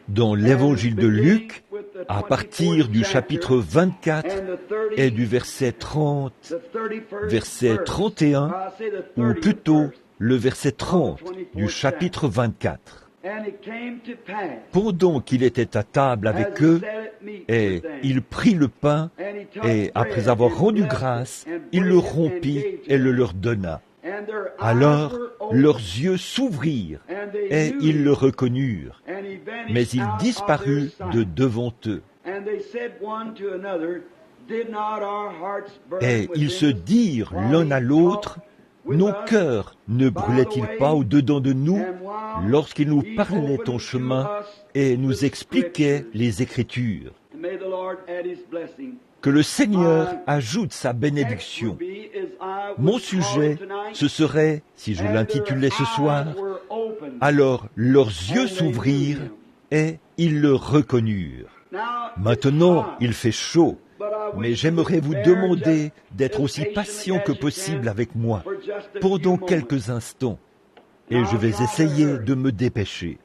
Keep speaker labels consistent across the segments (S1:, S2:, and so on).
S1: Dans l'évangile de Luc, à partir du chapitre 24 et du verset 30, verset 31, ou plutôt le verset 30 du chapitre 24. Pendant qu'il était à table avec eux, et il prit le pain, et après avoir rendu grâce, il le rompit et le leur donna. Alors leurs yeux s'ouvrirent, et ils le reconnurent, mais il disparut de devant eux. Et ils se dirent l'un à l'autre, nos cœurs ne brûlaient-ils pas au-dedans de nous lorsqu'il nous parlait en chemin et nous expliquait les Écritures? Que le Seigneur ajoute sa bénédiction. Mon sujet, ce serait, si je l'intitulais ce soir, « Alors leurs yeux s'ouvrirent et ils le reconnurent ». Maintenant, il fait chaud, mais j'aimerais vous demander d'être aussi patient que possible avec moi pendant quelques instants, et je vais essayer de me dépêcher.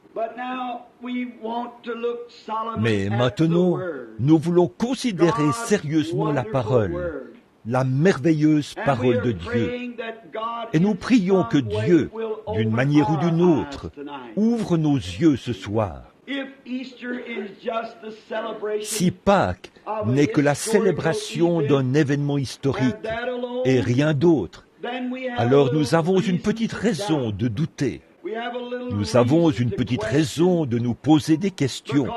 S1: Mais maintenant, nous voulons considérer sérieusement la parole, la merveilleuse parole de Dieu. Et nous prions que Dieu, d'une manière ou d'une autre, ouvre nos yeux ce soir. Si Pâques n'est que la célébration d'un événement historique et rien d'autre, alors nous avons une petite raison de douter. Nous avons une petite raison de nous poser des questions,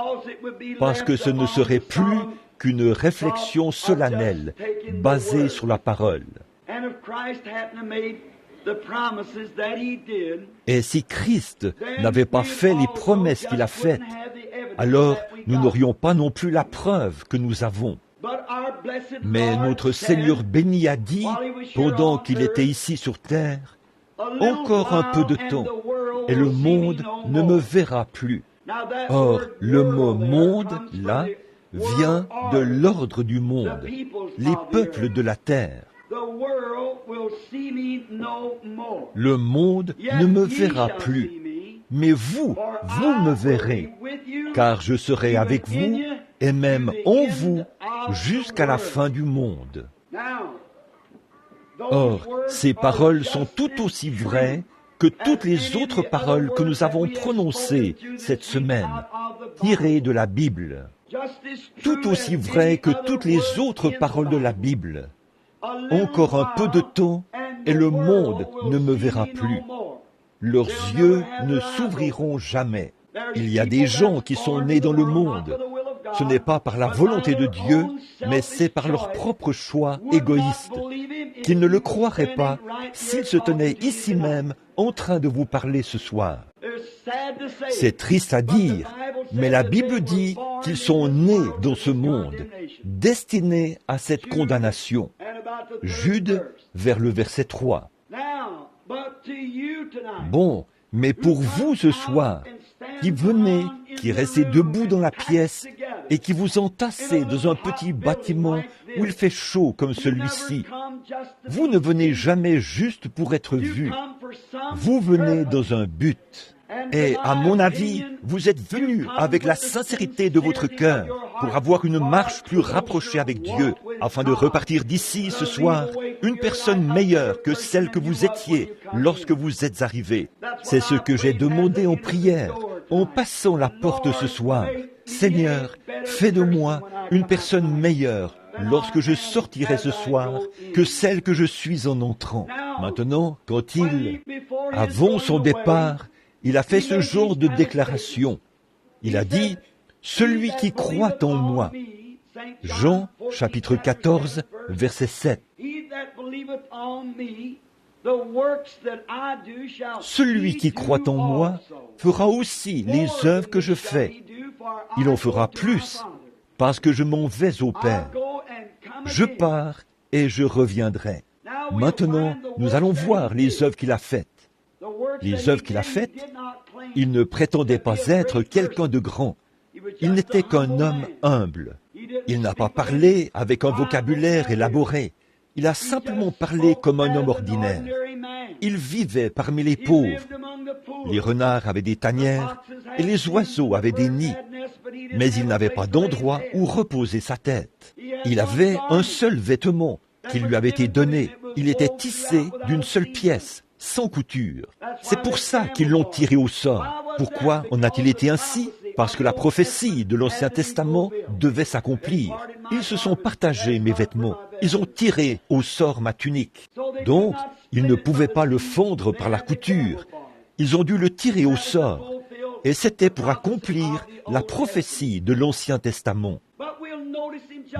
S1: parce que ce ne serait plus qu'une réflexion solennelle, basée sur la parole. Et si Christ n'avait pas fait les promesses qu'il a faites, alors nous n'aurions pas non plus la preuve que nous avons. Mais notre Seigneur béni a dit, pendant qu'il était ici sur terre, « Encore un peu de temps, et le monde ne me verra plus. » Or, le mot « monde », là, vient de l'ordre du monde, les peuples de la terre. Le monde ne me verra plus, mais vous me verrez, car je serai avec vous, et même en vous, jusqu'à la fin du monde. Or, ces paroles sont tout aussi vraies que toutes les autres paroles que nous avons prononcées cette semaine, tirées de la Bible. Tout aussi vraies que toutes les autres paroles de la Bible. Encore un peu de temps, et le monde ne me verra plus. Leurs yeux ne s'ouvriront jamais. Il y a des gens qui sont nés dans le monde. Ce n'est pas par la volonté de Dieu, mais c'est par leur propre choix égoïste, qu'ils ne le croiraient pas s'ils se tenaient ici même en train de vous parler ce soir. C'est triste à dire, mais la Bible dit qu'ils sont nés dans ce monde, destinés à cette condamnation. Jude, vers le verset 3. Bon, mais pour vous ce soir, qui venez, qui restez debout dans la pièce et qui vous entassez dans un petit bâtiment où il fait chaud comme celui-ci, vous ne venez jamais juste pour être vu. Vous venez dans un but. Et à mon avis, vous êtes venus avec la sincérité de votre cœur pour avoir une marche plus rapprochée avec Dieu, afin de repartir d'ici ce soir une personne meilleure que celle que vous étiez lorsque vous êtes arrivés. C'est ce que j'ai demandé en prière, en passant la porte ce soir. Seigneur, fais de moi une personne meilleure lorsque je sortirai ce soir que celle que je suis en entrant. Maintenant, quand avant son départ, il a fait ce genre de déclaration. Il a dit, « Celui qui croit en moi ». Jean, chapitre 14, verset 7. Celui qui croit en moi fera aussi les œuvres que je fais. Il en fera plus, parce que je m'en vais au Père. Je pars et je reviendrai. Maintenant, nous allons voir les œuvres qu'il a faites. Les œuvres qu'il a faites, il ne prétendait pas être quelqu'un de grand. Il n'était qu'un homme humble. Il n'a pas parlé avec un vocabulaire élaboré. Il a simplement parlé comme un homme ordinaire. Il vivait parmi les pauvres. Les renards avaient des tanières et les oiseaux avaient des nids, mais il n'avait pas d'endroit où reposer sa tête. Il avait un seul vêtement qui lui avait été donné. Il était tissé d'une seule pièce, sans couture. C'est pour ça qu'ils l'ont tiré au sort. Pourquoi en a-t-il été ainsi? Parce que la prophétie de l'Ancien Testament devait s'accomplir. Ils se sont partagés mes vêtements. Ils ont tiré au sort ma tunique. Donc, ils ne pouvaient pas le fondre par la couture. Ils ont dû le tirer au sort. Et c'était pour accomplir la prophétie de l'Ancien Testament.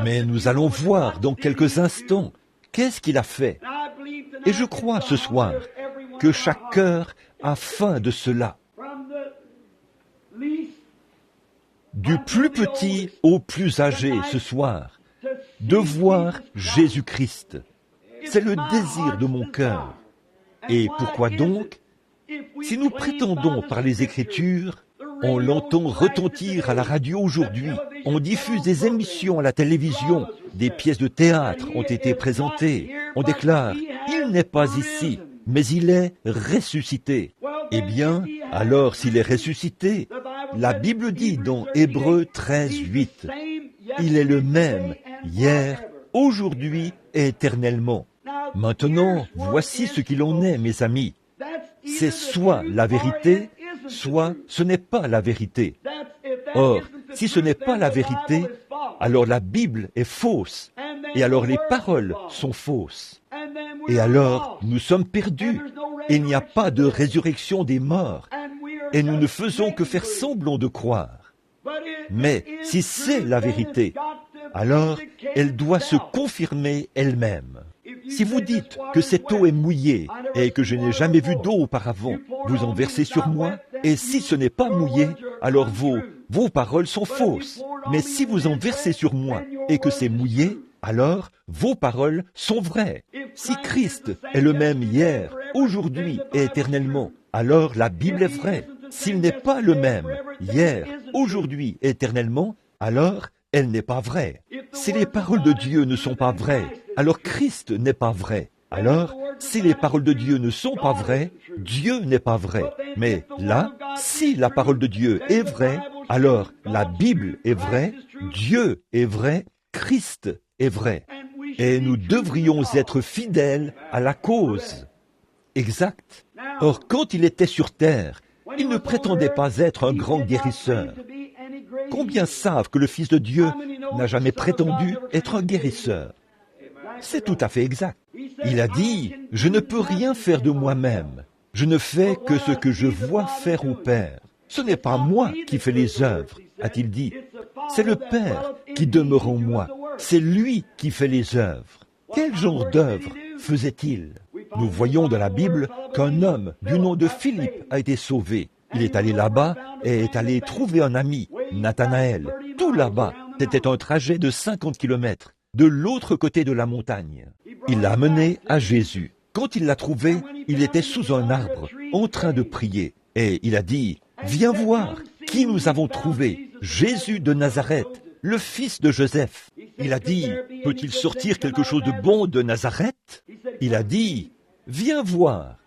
S1: Mais nous allons voir dans quelques instants qu'est-ce qu'il a fait. Et je crois ce soir que chaque cœur a faim de cela. Du plus petit au plus âgé ce soir, de voir Jésus-Christ. C'est le désir de mon cœur. Et pourquoi donc? Si nous prétendons par les Écritures, on l'entend retentir à la radio aujourd'hui, on diffuse des émissions à la télévision, des pièces de théâtre ont été présentées, on déclare « Il n'est pas ici, mais il est ressuscité ». Eh bien, alors s'il est ressuscité, la Bible dit dans Hébreux 13, 8, « Il est le même hier, aujourd'hui et éternellement ». Maintenant, voici ce qu'il en est, mes amis. C'est soit la vérité, soit ce n'est pas la vérité. Or, si ce n'est pas la vérité, alors la Bible est fausse, et alors les paroles sont fausses. Et alors, nous sommes perdus. Il n'y a pas de résurrection des morts, et nous ne faisons que faire semblant de croire. Mais si c'est la vérité, alors elle doit se confirmer elle-même. Si vous dites que cette eau est mouillée et que je n'ai jamais vu d'eau auparavant, vous en versez sur moi, et si ce n'est pas mouillé, alors vos paroles sont fausses. Mais si vous en versez sur moi et que c'est mouillé, alors vos paroles sont vraies. Si Christ est le même hier, aujourd'hui et éternellement, alors la Bible est vraie. S'il n'est pas le même hier, aujourd'hui et éternellement, alors elle n'est pas vraie. Si les paroles de Dieu ne sont pas vraies, alors Christ n'est pas vrai. Alors, si les paroles de Dieu ne sont pas vraies, Dieu n'est pas vrai. Mais là, si la parole de Dieu est vraie, alors la Bible est vraie, Dieu est vrai, Christ est vrai. Et nous devrions être fidèles à la cause. Exact. Or, quand il était sur terre, il ne prétendait pas être un grand guérisseur. Combien savent que le Fils de Dieu n'a jamais prétendu être un guérisseur? C'est tout à fait exact. Il a dit, « Je ne peux rien faire de moi-même. Je ne fais que ce que je vois faire au Père. Ce n'est pas moi qui fais les œuvres, a-t-il dit. C'est le Père qui demeure en moi. C'est lui qui fait les œuvres. » Quel genre d'œuvre faisait-il? Nous voyons dans la Bible qu'un homme du nom de Philippe a été sauvé. Il est allé là-bas et est allé trouver un ami, Nathanaël. Tout là-bas, c'était un trajet de 50 kilomètres, de l'autre côté de la montagne. Il l'a amené à Jésus. Quand il l'a trouvé, il était sous un arbre, en train de prier. Et il a dit, « Viens voir qui nous avons trouvé, Jésus de Nazareth, le fils de Joseph. » Il a dit, « Peut-il sortir quelque chose de bon de Nazareth ?» Il a dit, « Viens voir. »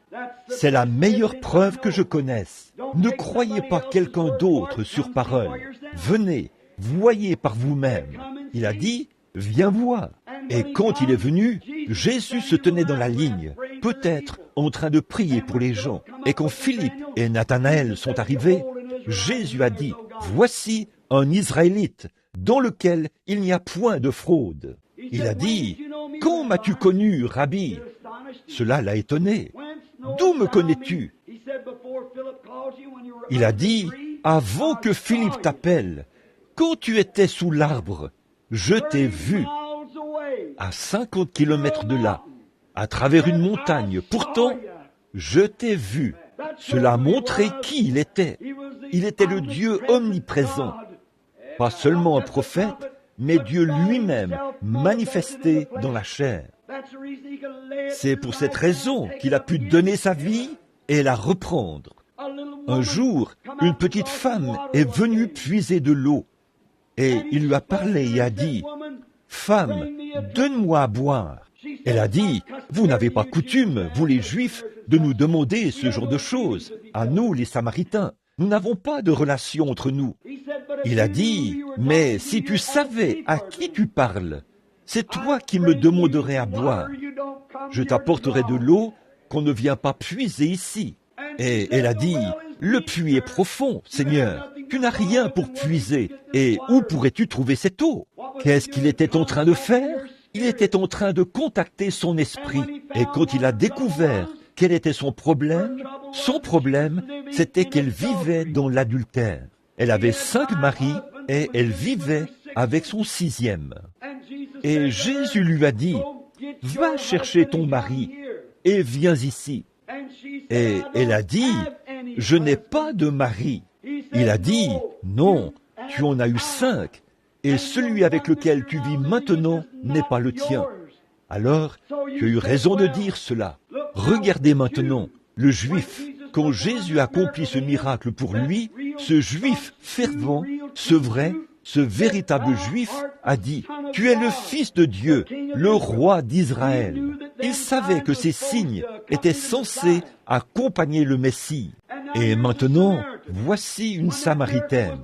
S1: C'est la meilleure preuve que je connaisse. Ne croyez pas quelqu'un d'autre sur parole. Venez, voyez par vous-même. Il a dit, viens voir. Et quand il est venu, Jésus se tenait dans la ligne, peut-être en train de prier pour les gens. Et quand Philippe et Nathanaël sont arrivés, Jésus a dit, voici un Israélite dans lequel il n'y a point de fraude. Il a dit, quand m'as-tu connu, Rabbi? Cela l'a étonné. D'où me connais-tu? Il a dit, avant que Philippe t'appelle, quand tu étais sous l'arbre, je t'ai vu à 50 kilomètres de là, à travers une montagne. Pourtant, je t'ai vu. Cela a montré qui il était. Il était le Dieu omniprésent. Pas seulement un prophète, mais Dieu lui-même manifesté dans la chair. C'est pour cette raison qu'il a pu donner sa vie et la reprendre. Un jour, une petite femme est venue puiser de l'eau et il lui a parlé et a dit, « Femme, donne-moi à boire. » Elle a dit, « Vous n'avez pas coutume, vous les Juifs, de nous demander ce genre de choses, à nous les Samaritains. Nous n'avons pas de relation entre nous. » Il a dit, « Mais si tu savais à qui tu parles, c'est toi qui me demanderais à boire. Je t'apporterai de l'eau qu'on ne vient pas puiser ici. » Et elle a dit, « Le puits est profond, Seigneur. Tu n'as rien pour puiser. Et où pourrais-tu trouver cette eau? » Qu'est-ce qu'il était en train de faire? Il était en train de contacter son esprit. Et quand il a découvert quel était son problème, c'était qu'elle vivait dans l'adultère. Elle avait 5 maris et elle vivait avec son 6e. Et Jésus lui a dit, « Va chercher ton mari et viens ici. » Et elle a dit, « Je n'ai pas de mari. » Il a dit, « Non, tu en as eu 5, et celui avec lequel tu vis maintenant n'est pas le tien. » Alors, tu as eu raison de dire cela. Regardez maintenant, le Juif, quand Jésus accomplit ce miracle pour lui, ce Juif fervent, ce vrai, ce véritable Juif a dit, « Tu es le Fils de Dieu, le roi d'Israël. » Il savait que ces signes étaient censés accompagner le Messie. Et maintenant, voici une Samaritaine.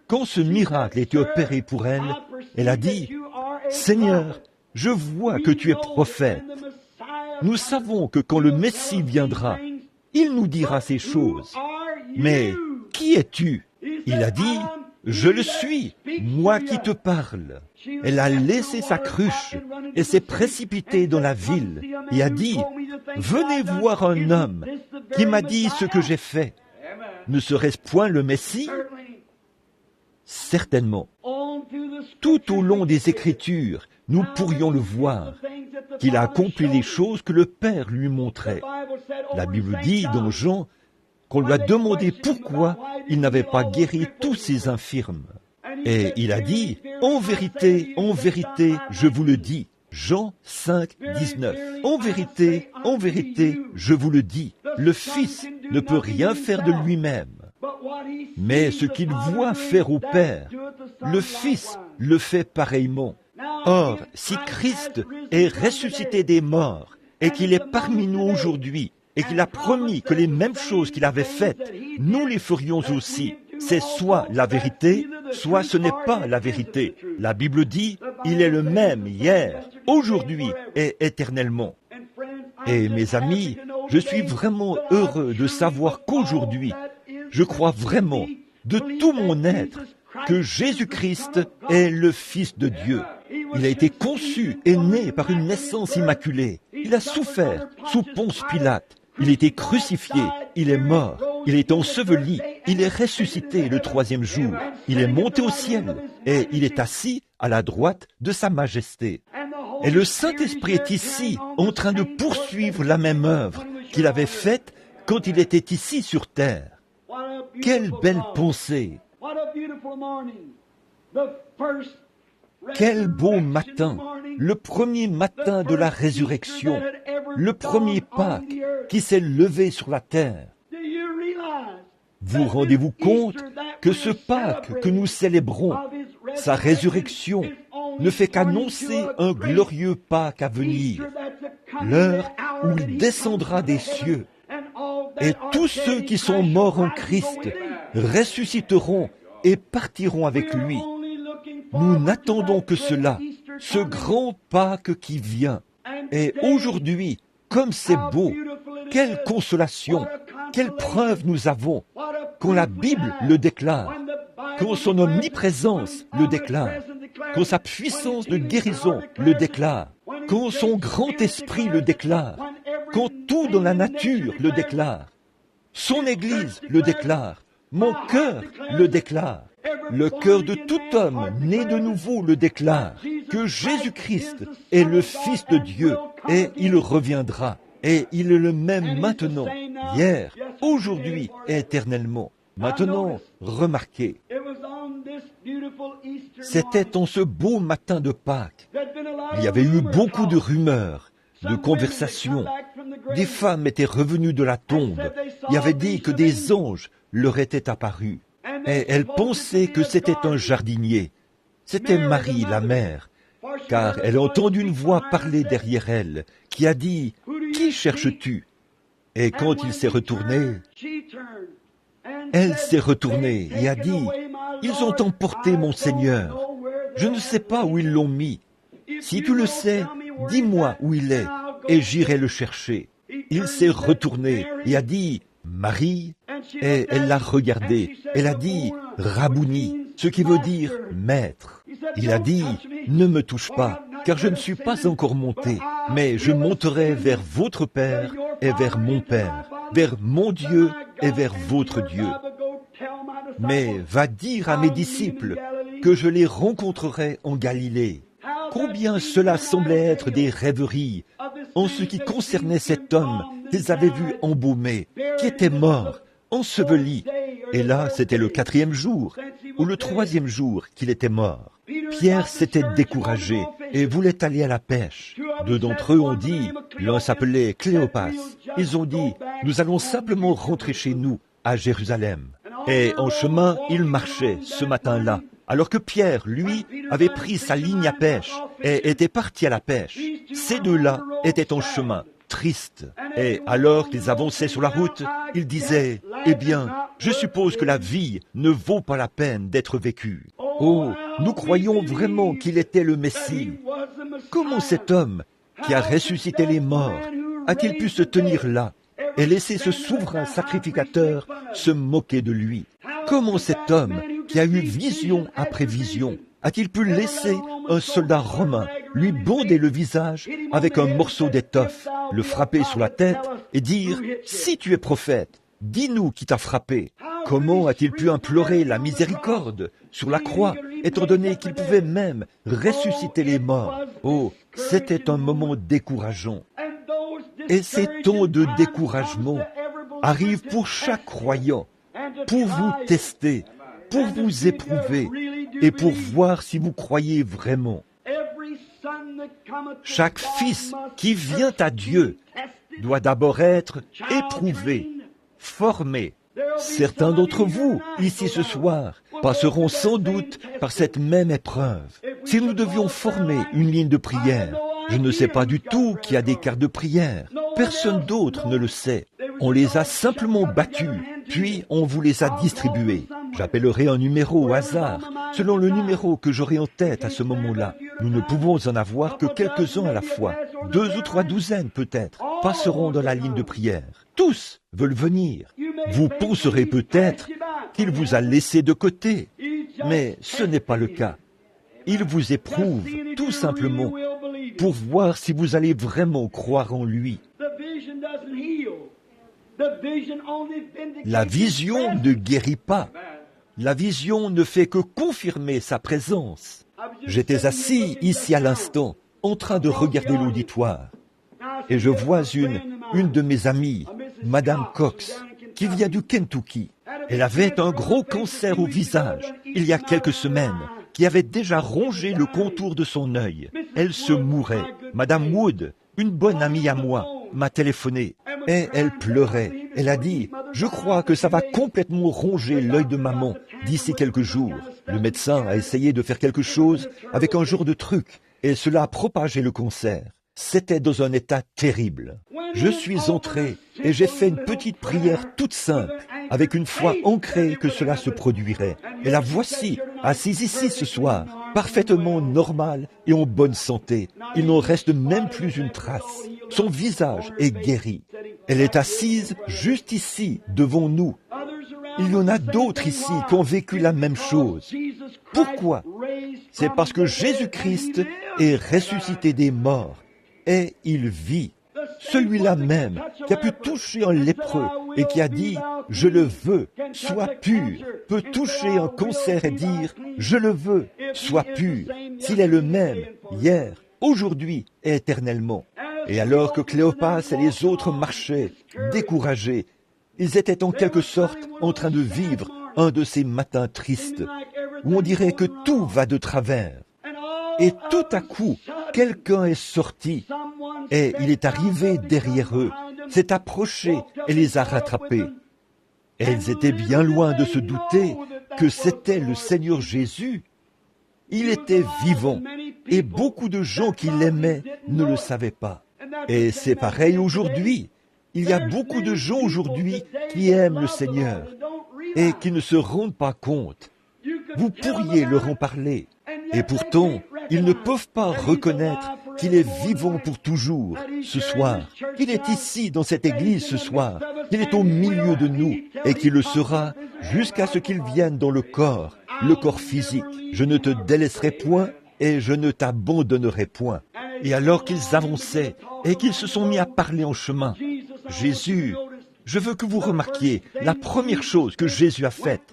S1: Quand ce miracle était opéré pour elle, elle a dit, « Seigneur, je vois que tu es prophète. Nous savons que quand le Messie viendra, il nous dira ces choses. Mais qui es-tu? » Il a dit, « Je le suis, moi qui te parle. » Elle a laissé sa cruche et s'est précipitée dans la ville et a dit, « Venez voir un homme qui m'a dit ce que j'ai fait. Ne serait-ce point le Messie? » Certainement. Tout au long des Écritures, nous pourrions le voir, qu'il a accompli les choses que le Père lui montrait. La Bible dit dans Jean qu'on lui a demandé pourquoi il n'avait pas guéri tous ses infirmes. Et il a dit, « En vérité, je vous le dis. » Jean 5, 19. « En vérité, je vous le dis. Le Fils ne peut rien faire de lui-même. Mais ce qu'il voit faire au Père, le Fils le fait pareillement. Or, si Christ est ressuscité des morts et qu'il est parmi nous aujourd'hui, et qu'il a promis que les mêmes choses qu'il avait faites, nous les ferions aussi. C'est soit la vérité, soit ce n'est pas la vérité. La Bible dit, il est le même hier, aujourd'hui et éternellement. Et mes amis, je suis vraiment heureux de savoir qu'aujourd'hui, je crois vraiment, de tout mon être, que Jésus-Christ est le Fils de Dieu. Il a été conçu et né par une naissance immaculée. Il a souffert sous Ponce Pilate. Il a été crucifié, il est mort, il est enseveli, il est ressuscité le 3e jour, il est monté au ciel et il est assis à la droite de sa majesté. Et le Saint-Esprit est ici en train de poursuivre la même œuvre qu'il avait faite quand il était ici sur terre. Quelle belle pensée! Quel beau matin, le premier matin de la résurrection, le premier Pâques qui s'est levé sur la terre. Vous rendez-vous compte que ce Pâques que nous célébrons, sa résurrection, ne fait qu'annoncer un glorieux Pâques à venir, l'heure où il descendra des cieux, et tous ceux qui sont morts en Christ ressusciteront et partiront avec lui. Nous n'attendons que cela, ce grand Pâques qui vient. Et aujourd'hui, comme c'est beau, quelle consolation, quelle preuve nous avons, quand la Bible le déclare, quand son omniprésence le déclare, quand sa puissance de guérison le déclare, quand son grand esprit le déclare, quand tout dans la nature le déclare, son Église le déclare, mon cœur le déclare. Le cœur de tout homme né de nouveau le déclare, que Jésus-Christ est le Fils de Dieu et il reviendra. Et il est le même maintenant, hier, aujourd'hui et éternellement. Maintenant, remarquez, c'était en ce beau matin de Pâques. Il y avait eu beaucoup de rumeurs, de conversations. Des femmes étaient revenues de la tombe et avaient dit que des anges leur étaient apparus. Et elle pensait que c'était un jardinier. C'était Marie, la mère, car elle a entendu une voix parler derrière elle, qui a dit, « Qui cherches-tu » Et quand il s'est retourné, elle s'est retournée et a dit, « Ils ont emporté mon Seigneur. Je ne sais pas où ils l'ont mis. Si tu le sais, dis-moi où il est, et j'irai le chercher. » Il s'est retourné et a dit, « Marie » et elle l'a regardé. Elle a dit, « Rabouni », ce qui veut dire « maître ». Il a dit, « Ne me touche pas, car je ne suis pas encore monté, mais je monterai vers votre Père et vers mon Père, vers mon Dieu et vers votre Dieu. Mais va dire à mes disciples que je les rencontrerai en Galilée. » Combien cela semblait être des rêveries en ce qui concernait cet homme qu'ils avaient vu embaumé, qui était mort, enseveli. Et là, c'était le 4e jour, ou le 3e jour qu'il était mort. Pierre s'était découragé et voulait aller à la pêche. 2 d'entre eux ont dit, l'un s'appelait Cléopas, ils ont dit, nous allons simplement rentrer chez nous, à Jérusalem. Et en chemin, ils marchaient ce matin-là, alors que Pierre, lui, avait pris sa ligne à pêche et était parti à la pêche. Ces deux-là étaient en chemin, tristes. Et alors qu'ils avançaient sur la route, ils disaient, « Eh bien, je suppose que la vie ne vaut pas la peine d'être vécue. Oh, nous croyons vraiment qu'il était le Messie. Comment cet homme qui a ressuscité les morts a-t-il pu se tenir là et laisser ce souverain sacrificateur se moquer de lui? Comment cet homme qui a eu vision après vision a-t-il pu laisser un soldat romain lui bonder le visage avec un morceau d'étoffe, le frapper sur la tête et dire « Si tu es prophète, dis-nous qui t'a frappé ». Comment a-t-il pu implorer la miséricorde sur la croix, étant donné qu'il pouvait même ressusciter les morts? Oh, c'était un moment décourageant. Et ces temps de découragement arrivent pour chaque croyant, pour vous tester, pour vous éprouver et pour voir si vous croyez vraiment. Chaque fils qui vient à Dieu doit d'abord être éprouvé, formé. Certains d'entre vous, ici ce soir, passeront sans doute par cette même épreuve. Si nous devions former une ligne de prière, je ne sais pas du tout qui a des cartes de prière. Personne d'autre ne le sait. On les a simplement battus, puis on vous les a distribués. J'appellerai un numéro au hasard, selon le numéro que j'aurai en tête à ce moment-là. Nous ne pouvons en avoir que quelques-uns à la fois. 2 ou 3 douzaines peut-être passeront dans la ligne de prière. Tous veulent venir. Vous penserez peut-être qu'il vous a laissé de côté, mais ce n'est pas le cas. Il vous éprouve tout simplement pour voir si vous allez vraiment croire en lui. La vision ne guérit pas. La vision ne fait que confirmer sa présence. J'étais assis ici à l'instant, en train de regarder l'auditoire. Et je vois une de mes amies, Madame Cox, qui vient du Kentucky. Elle avait un gros cancer au visage, il y a quelques semaines, qui avait déjà rongé le contour de son œil. Elle se mourait. Madame Wood, une bonne amie à moi, m'a téléphoné. Et elle pleurait. Elle a dit, « Je crois que ça va complètement ronger l'œil de maman d'ici quelques jours. » Le médecin a essayé de faire quelque chose avec un genre de truc, et cela a propagé le cancer. C'était dans un état terrible. Je suis entré et j'ai fait une petite prière toute simple, avec une foi ancrée que cela se produirait. Et la voici, assise ici ce soir, parfaitement normale et en bonne santé. Il n'en reste même plus une trace. Son visage est guéri. Elle est assise juste ici, devant nous. Il y en a d'autres ici qui ont vécu la même chose. Pourquoi? C'est parce que Jésus-Christ est ressuscité des morts et il vit. Celui-là même qui a pu toucher un lépreux et qui a dit « Je le veux, sois pur », peut toucher un cancer et dire « Je le veux, sois pur », s'il est le même hier, aujourd'hui et éternellement. Et alors que Cléopas et les autres marchaient, découragés, ils étaient en quelque sorte en train de vivre un de ces matins tristes, où on dirait que tout va de travers. Et tout à coup, quelqu'un est sorti, et il est arrivé derrière eux, s'est approché et les a rattrapés. Et ils étaient bien loin de se douter que c'était le Seigneur Jésus. Il était vivant. Et beaucoup de gens qui l'aimaient ne le savaient pas. Et c'est pareil aujourd'hui. Il y a beaucoup de gens aujourd'hui qui aiment le Seigneur et qui ne se rendent pas compte. Vous pourriez leur en parler. Et pourtant, ils ne peuvent pas reconnaître qu'il est vivant pour toujours ce soir, qu'il est ici dans cette église ce soir, qu'il est au milieu de nous et qu'il le sera jusqu'à ce qu'il vienne dans le corps physique. Je ne te délaisserai point et je ne t'abandonnerai point. Et alors qu'ils avançaient et qu'ils se sont mis à parler en chemin, Jésus, je veux que vous remarquiez la première chose que Jésus a faite.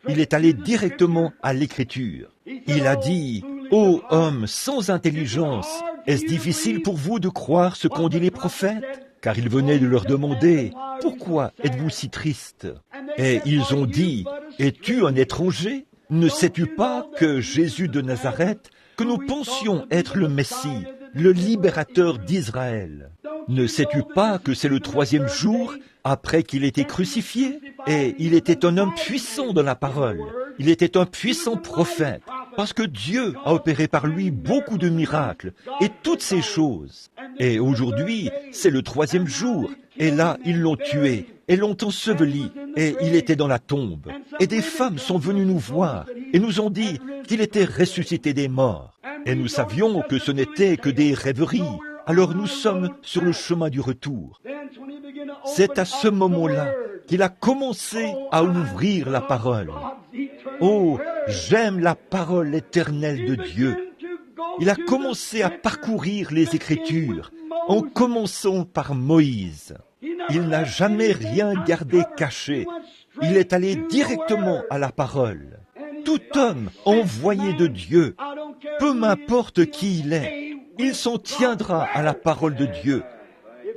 S1: Il est allé directement à l'Écriture. Il a dit, « Ô homme sans intelligence, est-ce difficile pour vous de croire ce qu'ont dit les prophètes ?» Car il venait de leur demander, « Pourquoi êtes-vous si triste ?» Et ils ont dit, « Es-tu un étranger ? Ne sais-tu pas que Jésus de Nazareth, que nous pensions être le Messie, le libérateur d'Israël? Ne sais-tu pas que c'est le 3e jour après qu'il était crucifié? Et il était un homme puissant dans la parole. Il était un puissant prophète, parce que Dieu a opéré par lui beaucoup de miracles et toutes ces choses. Et aujourd'hui, c'est le 3e jour, et là, ils l'ont tué et l'ont enseveli, et il était dans la tombe. Et des femmes sont venues nous voir et nous ont dit qu'il était ressuscité des morts. Et nous savions que ce n'était que des rêveries. Alors nous sommes sur le chemin du retour. C'est à ce moment-là qu'il a commencé à ouvrir la parole. Oh, j'aime la parole éternelle de Dieu. Il a commencé à parcourir les Écritures, en commençant par Moïse. Il n'a jamais rien gardé caché. Il est allé directement à la parole. Tout homme envoyé de Dieu, peu m'importe qui il est, il s'en tiendra à la parole de Dieu.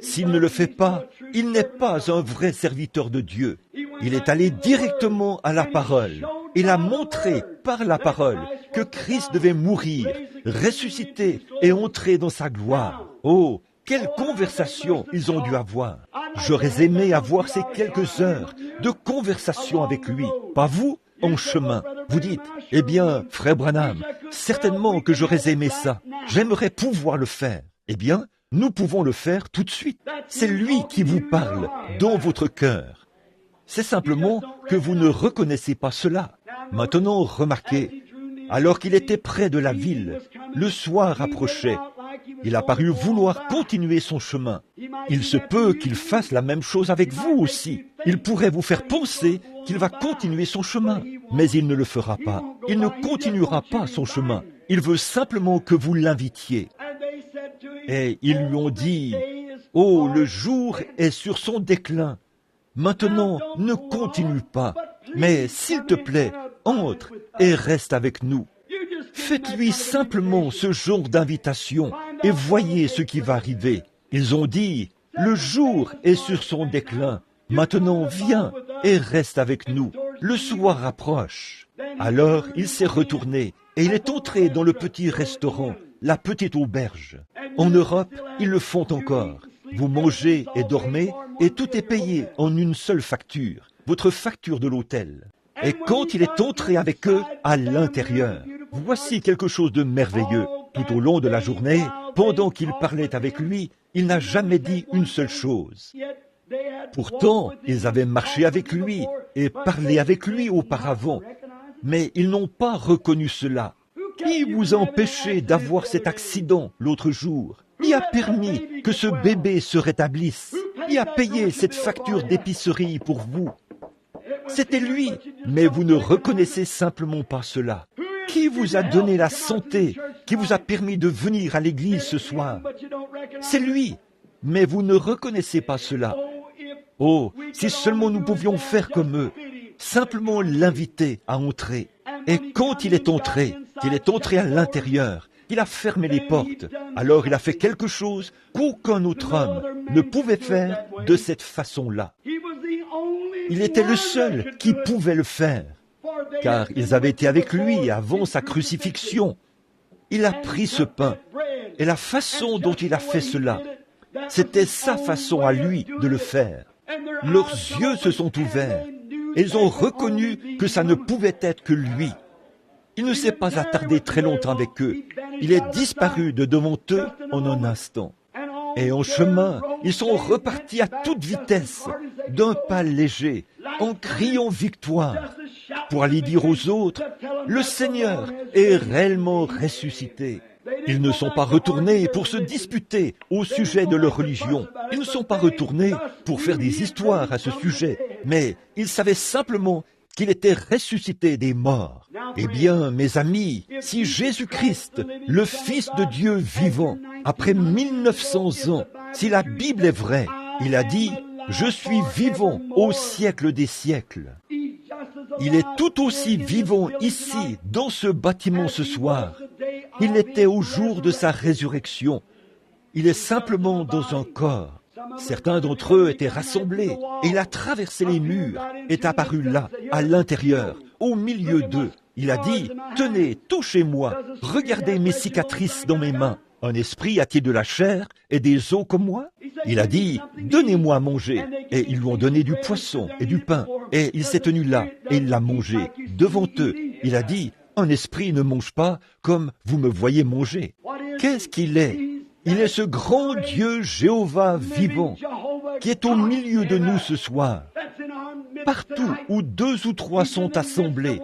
S1: S'il ne le fait pas, il n'est pas un vrai serviteur de Dieu. Il est allé directement à la parole. Il a montré par la parole que Christ devait mourir, ressusciter et entrer dans sa gloire. Oh, quelle conversation ils ont dû avoir. J'aurais aimé avoir ces quelques heures de conversation avec lui. Pas vous, en chemin. Vous dites, eh bien, frère Branham, certainement que j'aurais aimé ça. J'aimerais pouvoir le faire. Eh bien, nous pouvons le faire tout de suite. C'est lui qui vous parle dans votre cœur. C'est simplement que vous ne reconnaissez pas cela. Maintenant, remarquez, alors qu'il était près de la ville, le soir approchait. Il a paru vouloir continuer son chemin. Il se peut qu'il fasse la même chose avec vous aussi. Il pourrait vous faire penser qu'il va continuer son chemin, mais il ne le fera pas. Il ne continuera pas son chemin. Il veut simplement que vous l'invitiez. Et ils lui ont dit, « Oh, le jour est sur son déclin. Maintenant, ne continue pas, mais s'il te plaît, entre et reste avec nous. » Faites-lui simplement ce genre d'invitation et voyez ce qui va arriver. Ils ont dit, « Le jour est sur son déclin. Maintenant, viens et reste avec nous. Le soir approche. » Alors, il s'est retourné et il est entré dans le petit restaurant, la petite auberge. En Europe, ils le font encore. Vous mangez et dormez et tout est payé en une seule facture, votre facture de l'hôtel. Et quand il est entré avec eux à l'intérieur, voici quelque chose de merveilleux. Tout au long de la journée, pendant qu'il parlait avec lui, il n'a jamais dit une seule chose. Pourtant, ils avaient marché avec lui et parlé avec lui auparavant, mais ils n'ont pas reconnu cela. Qui vous a empêché d'avoir cet accident l'autre jour? Qui a permis que ce bébé se rétablisse? Qui a payé cette facture d'épicerie pour vous? C'était lui, mais vous ne reconnaissez simplement pas cela. Qui vous a donné la santé, qui vous a permis de venir à l'église ce soir? C'est lui, mais vous ne reconnaissez pas cela. Oh, si seulement nous pouvions faire comme eux, simplement l'inviter à entrer. Et quand il est entré, qu'il est entré à l'intérieur, qu'il a fermé les portes, alors il a fait quelque chose qu'aucun autre homme ne pouvait faire de cette façon-là. Il était le seul qui pouvait le faire, car ils avaient été avec lui avant sa crucifixion. Il a pris ce pain, et la façon dont il a fait cela, c'était sa façon à lui de le faire. Leurs yeux se sont ouverts, et ils ont reconnu que ça ne pouvait être que lui. Il ne s'est pas attardé très longtemps avec eux. il est disparu de devant eux en un instant. Et en chemin, ils sont repartis à toute vitesse, d'un pas léger, en criant victoire, pour aller dire aux autres, le Seigneur est réellement ressuscité. Ils ne sont pas retournés pour se disputer au sujet de leur religion. Ils ne sont pas retournés pour faire des histoires à ce sujet, mais ils savaient simplement qu'il était ressuscité des morts. Eh bien, mes amis, si Jésus-Christ, le Fils de Dieu vivant, après 1900 ans, si la Bible est vraie, il a dit « Je suis vivant au siècle des siècles ». Il est tout aussi vivant ici, dans ce bâtiment ce soir. Il était au jour de sa résurrection. Il est simplement dans un corps. Certains d'entre eux étaient rassemblés, et il a traversé les murs, est apparu là, à l'intérieur, au milieu d'eux. Il a dit, « Tenez, touchez-moi, regardez mes cicatrices dans mes mains. Un esprit a-t-il de la chair et des os comme moi ?» Il a dit, « Donnez-moi à manger. » Et ils lui ont donné du poisson et du pain. Et il s'est tenu là, et il l'a mangé, devant eux. Il a dit, « Un esprit ne mange pas comme vous me voyez manger. » Qu'est-ce qu'il est? Il est ce grand Dieu Jéhovah vivant qui est au milieu de nous ce soir. Partout où 2 ou 3 sont assemblés,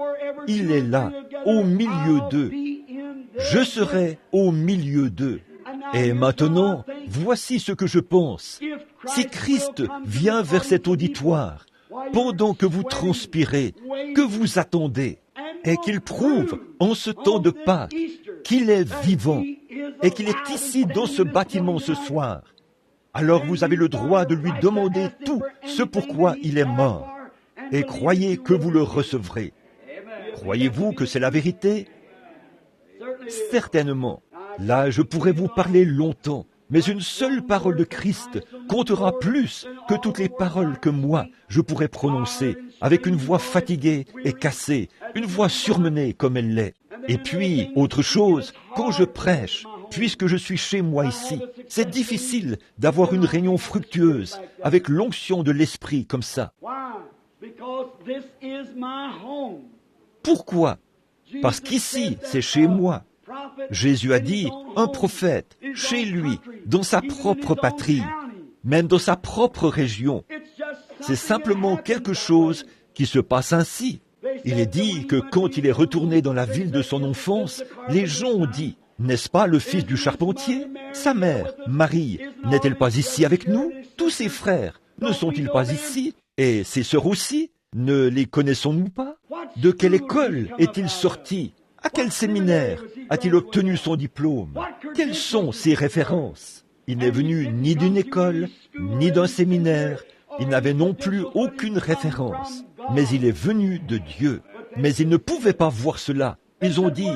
S1: il est là, au milieu d'eux. Je serai au milieu d'eux. Et maintenant, voici ce que je pense. Si Christ vient vers cet auditoire, pendant que vous transpirez, que vous attendez, et qu'il prouve en ce temps de Pâques qu'il est vivant, et qu'il est ici dans ce bâtiment ce soir, alors vous avez le droit de lui demander tout ce pourquoi il est mort, et croyez que vous le recevrez. Croyez-vous que c'est la vérité? Certainement. Là, je pourrais vous parler longtemps, mais une seule parole de Christ comptera plus que toutes les paroles que moi, je pourrais prononcer, avec une voix fatiguée et cassée, une voix surmenée comme elle l'est. Et puis, autre chose, quand je prêche, puisque je suis chez moi ici, c'est difficile d'avoir une réunion fructueuse, avec l'onction de l'Esprit comme ça. Pourquoi? Parce qu'ici, c'est chez moi. Jésus a dit, un prophète, chez lui, dans sa propre patrie, même dans sa propre région. C'est simplement quelque chose qui se passe ainsi. Il est dit que quand il est retourné dans la ville de son enfance, les gens ont dit, n'est-ce pas le fils du charpentier? Sa mère, Marie, n'est-elle pas ici avec nous? Tous ses frères, ne sont-ils pas ici? Et ses sœurs aussi? Ne les connaissons-nous pas? De quelle école est-il sorti? À quel séminaire a-t-il obtenu son diplôme? Quelles sont ses références? Il n'est venu ni d'une école, ni d'un séminaire. Il n'avait non plus aucune référence. Mais il est venu de Dieu. Mais ils ne pouvaient pas voir cela. Ils ont dit,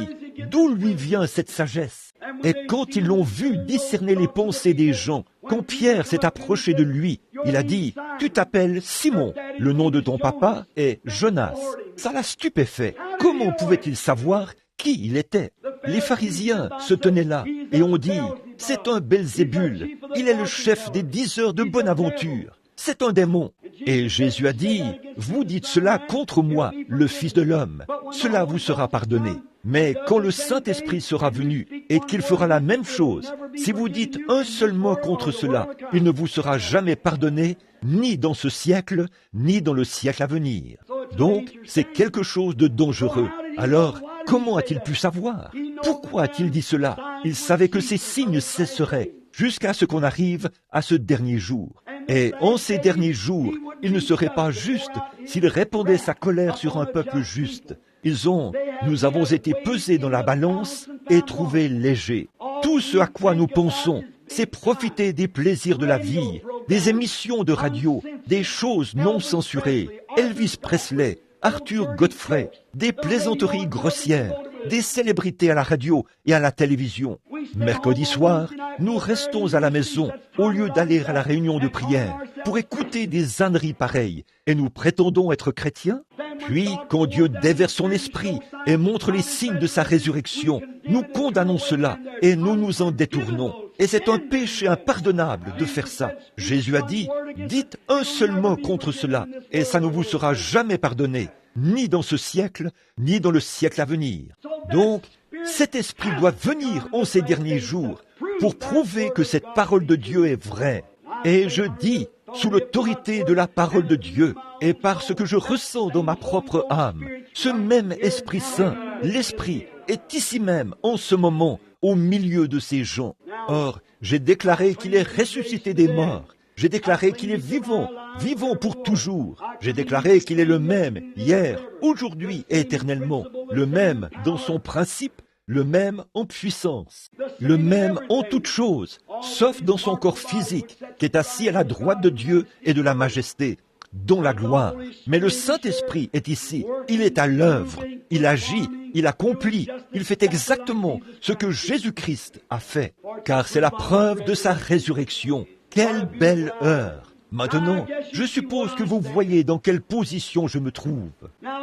S1: d'où lui vient cette sagesse? Et quand ils l'ont vu discerner les pensées des gens, quand Pierre s'est approché de lui, il a dit, tu t'appelles Simon, le nom de ton papa est Jonas. Ça l'a stupéfait. Comment pouvait-il savoir qui il était? Les pharisiens se tenaient là et ont dit, c'est un Belzébul, il est le chef des 10 heures de bonne aventure. C'est un démon. Et Jésus a dit, vous dites cela contre moi, le Fils de l'homme. Cela vous sera pardonné. Mais quand le Saint-Esprit sera venu et qu'il fera la même chose, si vous dites un seul mot contre cela, il ne vous sera jamais pardonné, ni dans ce siècle, ni dans le siècle à venir. Donc, c'est quelque chose de dangereux. Alors, comment a-t-il pu savoir? Pourquoi a-t-il dit cela? Il savait que ces signes cesseraient jusqu'à ce qu'on arrive à ce dernier jour. Et en ces derniers jours, il ne serait pas juste s'il répandait sa colère sur un peuple juste. Nous avons été pesés dans la balance et trouvés légers. Tout ce à quoi nous pensons, c'est profiter des plaisirs de la vie, des émissions de radio, des choses non censurées, Elvis Presley, Arthur Godfrey, des plaisanteries grossières, des célébrités à la radio et à la télévision. Mercredi soir, nous restons à la maison au lieu d'aller à la réunion de prière pour écouter des âneries pareilles et nous prétendons être chrétiens. Puis, quand Dieu déverse son esprit et montre les signes de sa résurrection, nous condamnons cela et nous nous en détournons. Et c'est un péché impardonnable de faire ça. Jésus a dit, dites un seul mot contre cela et ça ne vous sera jamais pardonné, ni dans ce siècle, ni dans le siècle à venir. Donc, Cet esprit doit venir en ces derniers jours pour prouver que cette parole de Dieu est vraie. Et je dis, sous l'autorité de la parole de Dieu, et par ce que je ressens dans ma propre âme, ce même Esprit Saint, l'Esprit, est ici même, en ce moment, au milieu de ces gens. Or, j'ai déclaré qu'il est ressuscité des morts. J'ai déclaré qu'il est vivant, vivant pour toujours. J'ai déclaré qu'il est le même, hier, aujourd'hui et éternellement, le même dans son principe, le même en puissance, le même en toutes choses, sauf dans son corps physique, qui est assis à la droite de Dieu et de la majesté, dont la gloire. Mais le Saint-Esprit est ici, il est à l'œuvre, il agit, il accomplit, il fait exactement ce que Jésus-Christ a fait, car c'est la preuve de sa résurrection. Quelle belle heure! Maintenant, je suppose que vous voyez dans quelle position je me trouve.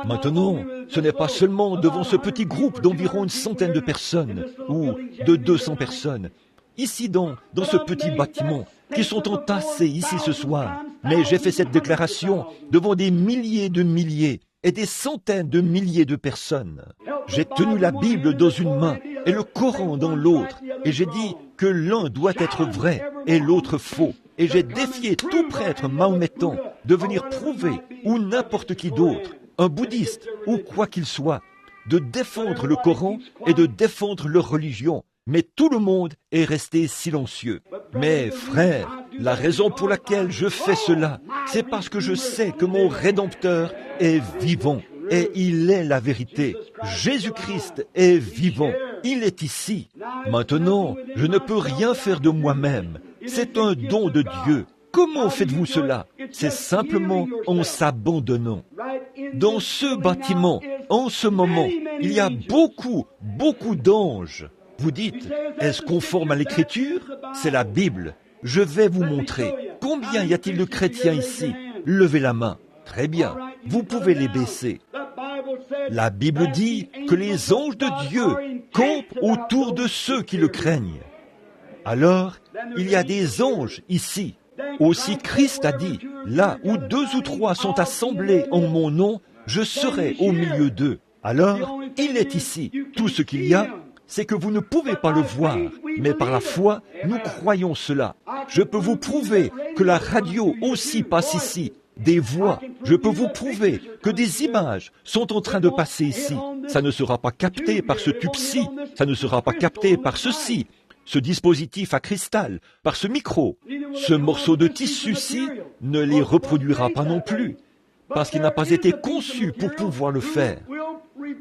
S1: Maintenant, ce n'est pas seulement devant ce petit groupe d'environ une centaine de personnes, ou de 200 personnes, ici dans ce petit bâtiment, qui sont entassés ici ce soir. Mais j'ai fait cette déclaration devant des milliers de milliers et des centaines de milliers de personnes. J'ai tenu la Bible dans une main et le Coran dans l'autre, et j'ai dit que l'un doit être vrai et l'autre faux. Et j'ai défié tout prêtre mahométan de venir prouver, ou n'importe qui d'autre, un bouddhiste ou quoi qu'il soit, de défendre le Coran et de défendre leur religion. Mais tout le monde est resté silencieux. Mais frères, la raison pour laquelle je fais cela, c'est parce que je sais que mon Rédempteur est vivant. Et il est la vérité. Jésus-Christ est vivant. Il est ici. Maintenant, je ne peux rien faire de moi-même. C'est un don de Dieu. Comment faites-vous cela? C'est simplement en s'abandonnant. Dans ce bâtiment, en ce moment, il y a beaucoup d'anges. Vous dites, est-ce conforme à l'Écriture? C'est la Bible. Je vais vous montrer. Combien y a-t-il de chrétiens ici? Levez la main. Très bien. Vous pouvez les baisser. La Bible dit que les anges de Dieu campent autour de ceux qui le craignent. Alors, il y a des anges ici. Aussi Christ a dit, là où 2 ou 3 sont assemblés en mon nom, je serai au milieu d'eux. Alors, il est ici. Tout ce qu'il y a, c'est que vous ne pouvez pas le voir, mais par la foi, nous croyons cela. Je peux vous prouver que la radio aussi passe ici. Des voix. Je peux vous prouver que des images sont en train de passer ici. Ça ne sera pas capté par ce tube-ci. Ça ne sera pas capté par ceci. Ce dispositif à cristal, par ce micro. Ce morceau de tissu-ci ne les reproduira pas non plus, parce qu'il n'a pas été conçu pour pouvoir le faire.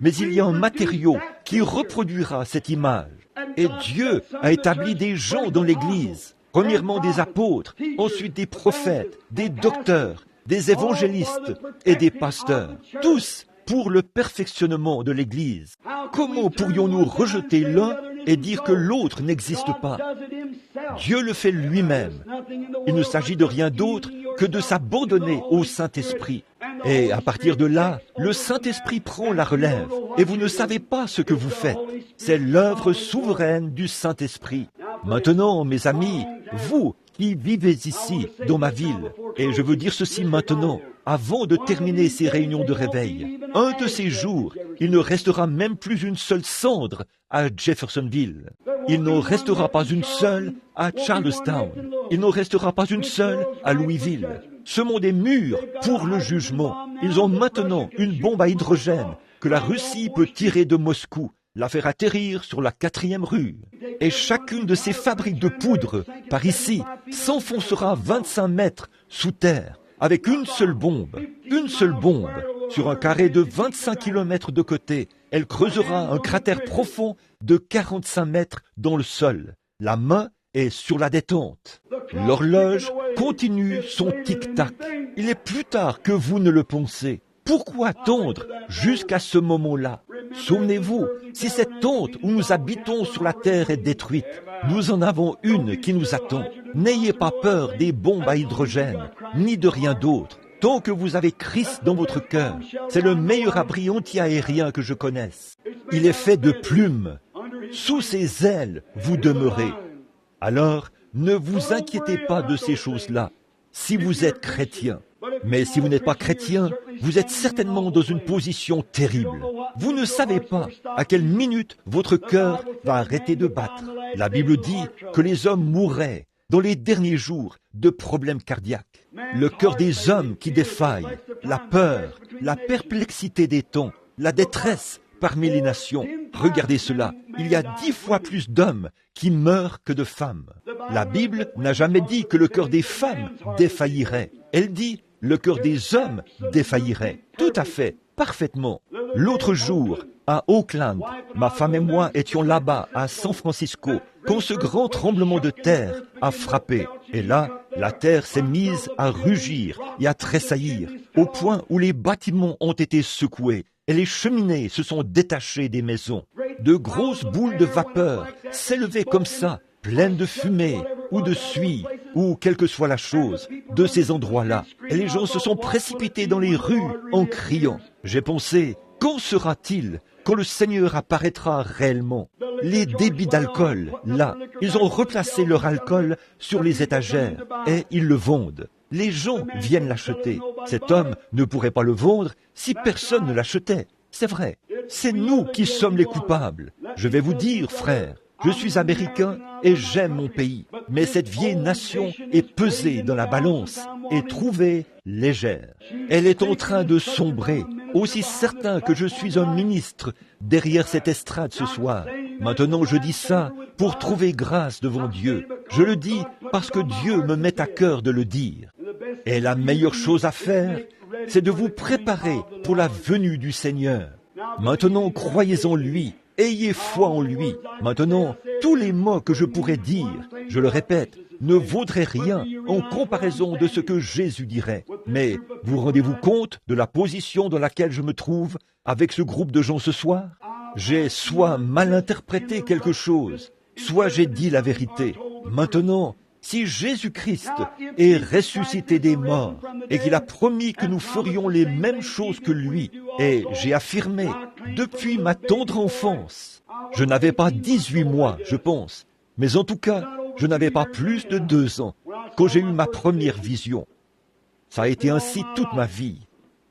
S1: Mais il y a un matériau qui reproduira cette image. Et Dieu a établi des gens dans l'Église. Premièrement des apôtres, ensuite des prophètes, des docteurs, des évangélistes et des pasteurs, tous pour le perfectionnement de l'Église. Comment pourrions-nous rejeter l'un et dire que l'autre n'existe pas? Dieu le fait lui-même. Il ne s'agit de rien d'autre que de s'abandonner au Saint-Esprit. Et à partir de là, le Saint-Esprit prend la relève. Et vous ne savez pas ce que vous faites. C'est l'œuvre souveraine du Saint-Esprit. Maintenant, mes amis, vous qui vivez ici, dans ma ville, et je veux dire ceci maintenant, avant de terminer ces réunions de réveil, un de ces jours, il ne restera même plus une seule cendre à Jeffersonville. Il n'en restera pas une seule à Charlestown. Il n'en restera pas une seule à Louisville. Ce monde est mûr pour le jugement. Ils ont maintenant une bombe à hydrogène que la Russie peut tirer de Moscou, la faire atterrir sur la 4e rue. Et chacune de ces fabriques de poudre, par ici, s'enfoncera 25 mètres sous terre, avec une seule bombe, sur un carré de 25 km de côté. Elle creusera un cratère profond de 45 mètres dans le sol. La main est sur la détente. L'horloge continue son tic-tac. Il est plus tard que vous ne le pensez. Pourquoi attendre jusqu'à ce moment-là? Souvenez-vous, si cette tente où nous habitons sur la terre est détruite, nous en avons une qui nous attend. N'ayez pas peur des bombes à hydrogène, ni de rien d'autre. Tant que vous avez Christ dans votre cœur, c'est le meilleur abri anti-aérien que je connaisse. Il est fait de plumes. Sous ses ailes, vous demeurez. Alors, ne vous inquiétez pas de ces choses-là. Si vous êtes chrétien, Mais si vous n'êtes pas chrétien, vous êtes certainement dans une position terrible. Vous ne savez pas à quelle minute votre cœur va arrêter de battre. La Bible dit que les hommes mourraient dans les derniers jours de problèmes cardiaques. Le cœur des hommes qui défaille, la peur, la perplexité des temps, la détresse parmi les nations. Regardez cela, il y a 10 fois plus d'hommes qui meurent que de femmes. La Bible n'a jamais dit que le cœur des femmes défaillirait. Elle dit le cœur des hommes défaillirait. Tout à fait, parfaitement. L'autre jour, à Oakland, ma femme et moi étions là-bas, à San Francisco, quand ce grand tremblement de terre a frappé. Et là, la terre s'est mise à rugir et à tressaillir, au point où les bâtiments ont été secoués et les cheminées se sont détachées des maisons. De grosses boules de vapeur s'élevaient comme ça, pleines de fumée ou de suie, ou quelle que soit la chose, de ces endroits-là. Et les gens se sont précipités dans les rues en criant. J'ai pensé, quand sera-t-il quand le Seigneur apparaîtra réellement? Les débits d'alcool, là, ils ont replacé leur alcool sur les étagères et ils le vendent. Les gens viennent l'acheter. Cet homme ne pourrait pas le vendre si personne ne l'achetait. C'est vrai. C'est nous qui sommes les coupables. Je vais vous dire, frères, je suis américain et j'aime mon pays. Mais cette vieille nation est pesée dans la balance et trouvée légère. Elle est en train de sombrer, aussi certain que je suis un ministre derrière cette estrade ce soir. Maintenant, je dis ça pour trouver grâce devant Dieu. Je le dis parce que Dieu me met à cœur de le dire. Et la meilleure chose à faire, c'est de vous préparer pour la venue du Seigneur. Maintenant, croyez en lui, ayez foi en lui. Maintenant, tous les mots que je pourrais dire, je le répète, ne vaudraient rien en comparaison de ce que Jésus dirait. Mais vous rendez-vous compte de la position dans laquelle je me trouve avec ce groupe de gens ce soir? J'ai soit mal interprété quelque chose, soit j'ai dit la vérité. Maintenant, si Jésus-Christ est ressuscité des morts et qu'il a promis que nous ferions les mêmes choses que lui, et j'ai affirmé depuis ma tendre enfance, je n'avais pas 18 mois, je pense, mais en tout cas, je n'avais pas plus de 2 ans quand j'ai eu ma première vision. Ça a été ainsi toute ma vie.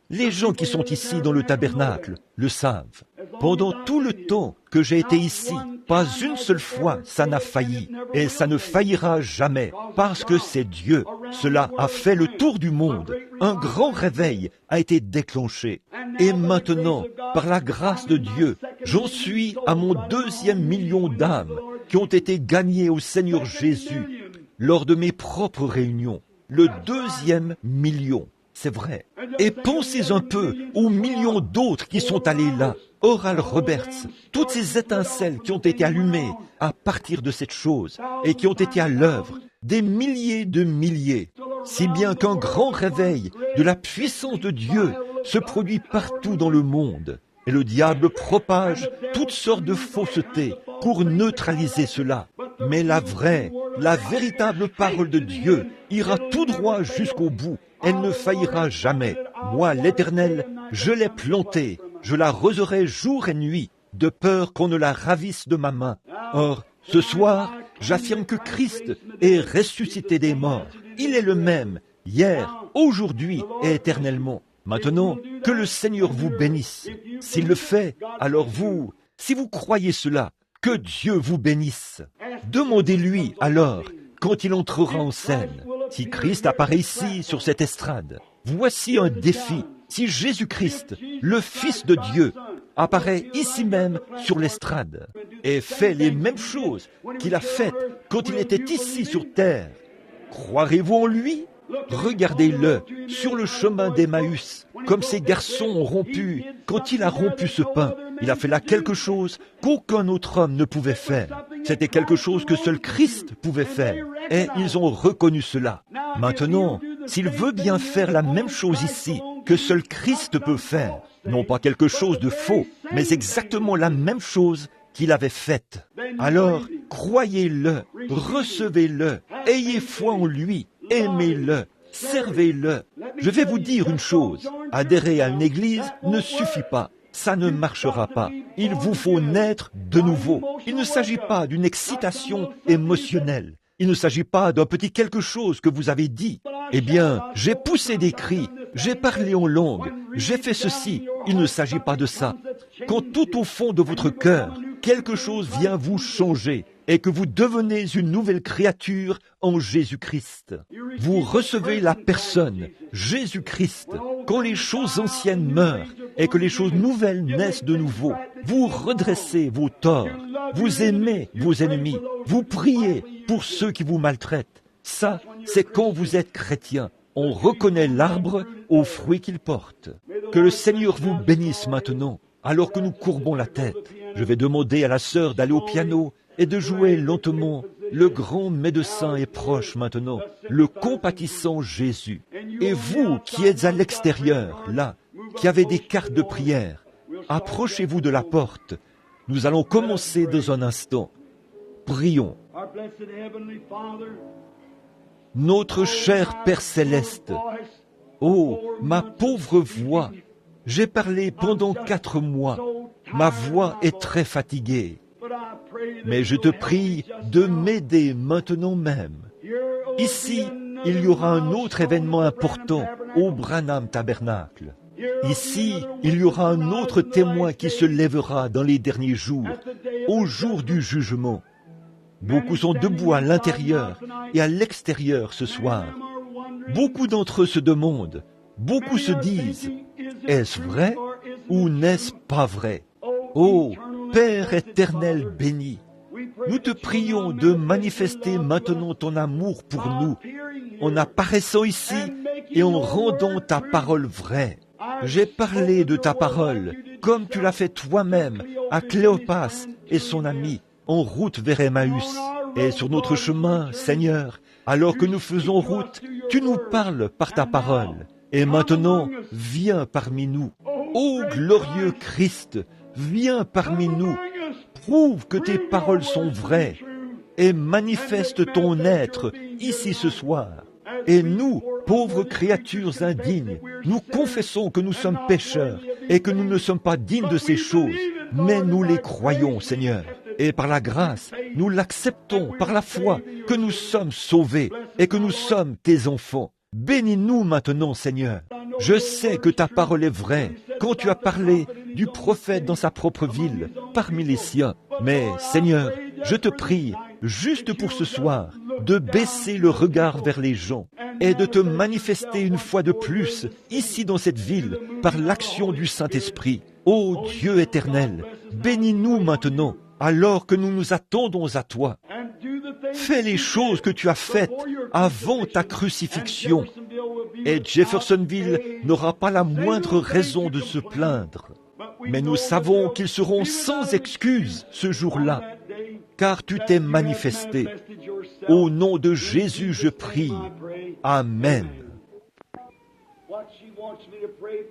S1: Les gens qui sont ici dans le tabernacle le savent. Pendant tout le temps que j'ai été ici, pas une seule fois ça n'a failli, et ça ne faillira jamais, parce que c'est Dieu. Cela a fait le tour du monde. Un grand réveil a été déclenché. Et maintenant, par la grâce de Dieu, j'en suis à mon 2e million d'âmes qui ont été gagnées au Seigneur Jésus lors de mes propres réunions. Le 2e million. C'est vrai. Et pensez un peu aux millions d'autres qui sont allés là. Oral Roberts, toutes ces étincelles qui ont été allumées à partir de cette chose et qui ont été à l'œuvre, des milliers de milliers, si bien qu'un grand réveil de la puissance de Dieu se produit partout dans le monde. Et le diable propage toutes sortes de faussetés pour neutraliser cela. Mais la vraie, la véritable parole de Dieu ira tout droit jusqu'au bout. Elle ne faillira jamais. Moi, l'Éternel, je l'ai plantée. Je l'arroserai jour et nuit, de peur qu'on ne la ravisse de ma main. Or, ce soir, j'affirme que Christ est ressuscité des morts. Il est le même, hier, aujourd'hui et éternellement. Maintenant, que le Seigneur vous bénisse. S'il le fait, alors vous, si vous croyez cela, que Dieu vous bénisse. Demandez-lui alors, quand il entrera en scène, si Christ apparaît ici sur cette estrade. Voici un défi. Si Jésus-Christ, le Fils de Dieu, apparaît ici même sur l'estrade et fait les mêmes choses qu'il a faites quand il était ici sur terre, croirez-vous en lui? Regardez-le sur le chemin d'Emmaüs, comme ces garçons ont rompu. Quand il a rompu ce pain, il a fait là quelque chose qu'aucun autre homme ne pouvait faire. C'était quelque chose que seul Christ pouvait faire. Et ils ont reconnu cela. Maintenant, s'il veut bien faire la même chose ici que seul Christ peut faire, non pas quelque chose de faux, mais exactement la même chose qu'il avait faite, alors croyez-le, recevez-le, ayez foi en lui, aimez-le, servez-le. Je vais vous dire une chose, adhérer à une église ne suffit pas. Ça ne marchera pas. Il vous faut naître de nouveau. Il ne s'agit pas d'une excitation émotionnelle. Il ne s'agit pas d'un petit quelque chose que vous avez dit. Eh bien, j'ai poussé des cris, j'ai parlé en langue, j'ai fait ceci. Il ne s'agit pas de ça. Quand tout au fond de votre cœur, quelque chose vient vous changer et que vous devenez une nouvelle créature en Jésus-Christ. Vous recevez la personne, Jésus-Christ, quand les choses anciennes meurent et que les choses nouvelles naissent de nouveau. Vous redressez vos torts, vous aimez vos ennemis, vous priez pour ceux qui vous maltraitent. Ça, c'est quand vous êtes chrétien. On reconnaît l'arbre aux fruits qu'il porte. Que le Seigneur vous bénisse maintenant, alors que nous courbons la tête. Je vais demander à la sœur d'aller au piano et de jouer lentement. Le grand médecin est proche maintenant, le compatissant Jésus. Et vous qui êtes à l'extérieur, là, qui avez des cartes de prière, approchez-vous de la porte. Nous allons commencer dans un instant. Prions. Notre cher Père Céleste, oh, ma pauvre voix, j'ai parlé pendant 4 mois, ma voix est très fatiguée, mais je te prie de m'aider maintenant même. Ici, il y aura un autre événement important au Branham Tabernacle. Ici, il y aura un autre témoin qui se lèvera dans les derniers jours, au jour du jugement. Beaucoup sont debout à l'intérieur et à l'extérieur ce soir. Beaucoup d'entre eux se demandent, beaucoup se disent, est-ce vrai ou n'est-ce pas vrai? Ô Père éternel béni, nous te prions de manifester maintenant ton amour pour nous, en apparaissant ici et en rendant ta parole vraie. J'ai parlé de ta parole, comme tu l'as fait toi-même à Cléopas et son ami, en route vers Emmaüs. Et sur notre chemin, Seigneur, alors que nous faisons route, tu nous parles par ta parole. Et maintenant, viens parmi nous. Ô glorieux Christ, viens parmi nous. Prouve que tes paroles sont vraies et manifeste ton être ici ce soir. Et nous, pauvres créatures indignes, nous confessons que nous sommes pécheurs et que nous ne sommes pas dignes de ces choses, mais nous les croyons, Seigneur. Et par la grâce, nous l'acceptons par la foi que nous sommes sauvés et que nous sommes tes enfants. Bénis-nous maintenant, Seigneur. Je sais que ta parole est vraie quand tu as parlé du prophète dans sa propre ville, parmi les siens. Mais, Seigneur, je te prie, juste pour ce soir, de baisser le regard vers les gens et de te manifester une fois de plus, ici dans cette ville, par l'action du Saint-Esprit. Ô Dieu éternel, bénis-nous maintenant, alors que nous nous attendons à toi. Fais les choses que tu as faites avant ta crucifixion, et Jeffersonville n'aura pas la moindre raison de se plaindre. Mais nous savons qu'ils seront sans excuse ce jour-là, car tu t'es manifesté. Au nom de Jésus, je prie. Amen.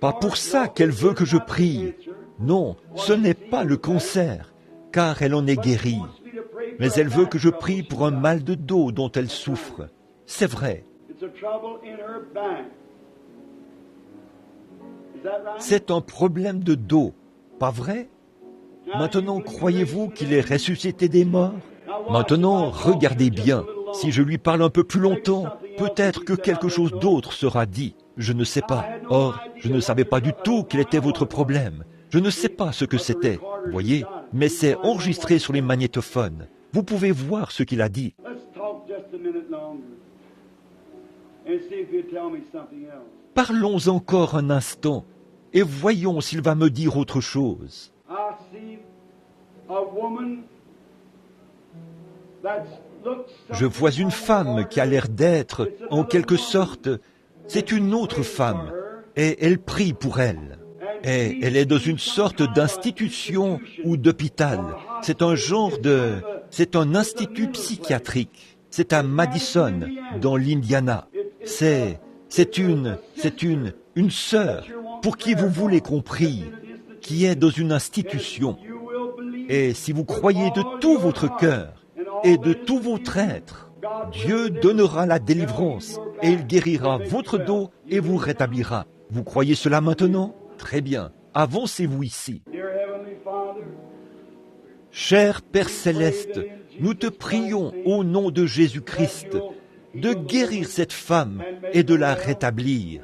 S1: Pas pour ça qu'elle veut que je prie. Non, ce n'est pas le cancer, car elle en est guérie. Mais elle veut que je prie pour un mal de dos dont elle souffre. C'est vrai. C'est un problème de dos, pas vrai? Maintenant, croyez-vous qu'il est ressuscité des morts? Maintenant, regardez bien. Si je lui parle un peu plus longtemps, peut-être que quelque chose d'autre sera dit. Je ne sais pas. Or, je ne savais pas du tout quel était votre problème. Je ne sais pas ce que c'était, voyez, mais c'est enregistré sur les magnétophones. Vous pouvez voir ce qu'il a dit. Parlons encore un instant et voyons s'il va me dire autre chose. Je vois une femme qui a l'air d'être, en quelque sorte, c'est une autre femme, et elle prie pour elle. Et elle est dans une sorte d'institution ou d'hôpital. C'est un institut psychiatrique. C'est à Madison, dans l'Indiana. C'est une sœur pour qui vous voulez qu'on prie, qui est dans une institution. Et si vous croyez de tout votre cœur et de tout votre être, Dieu donnera la délivrance et il guérira votre dos et vous rétablira. Vous croyez cela maintenant? Très bien. Avancez-vous ici. Cher Père Céleste, nous te prions au nom de Jésus-Christ de guérir cette femme et de la rétablir.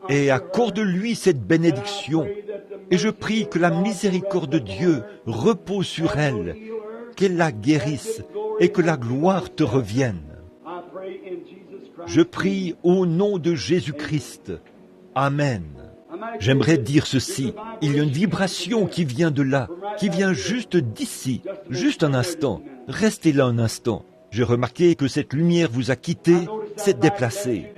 S1: Et accorde-lui cette bénédiction. Et je prie que la miséricorde de Dieu repose sur elle, qu'elle la guérisse et que la gloire te revienne. Je prie au nom de Jésus-Christ. Amen. J'aimerais dire ceci. Il y a une vibration qui vient de là, qui vient juste d'ici. Juste un instant. Restez là un instant. J'ai remarqué que cette lumière vous a quitté, s'est déplacée.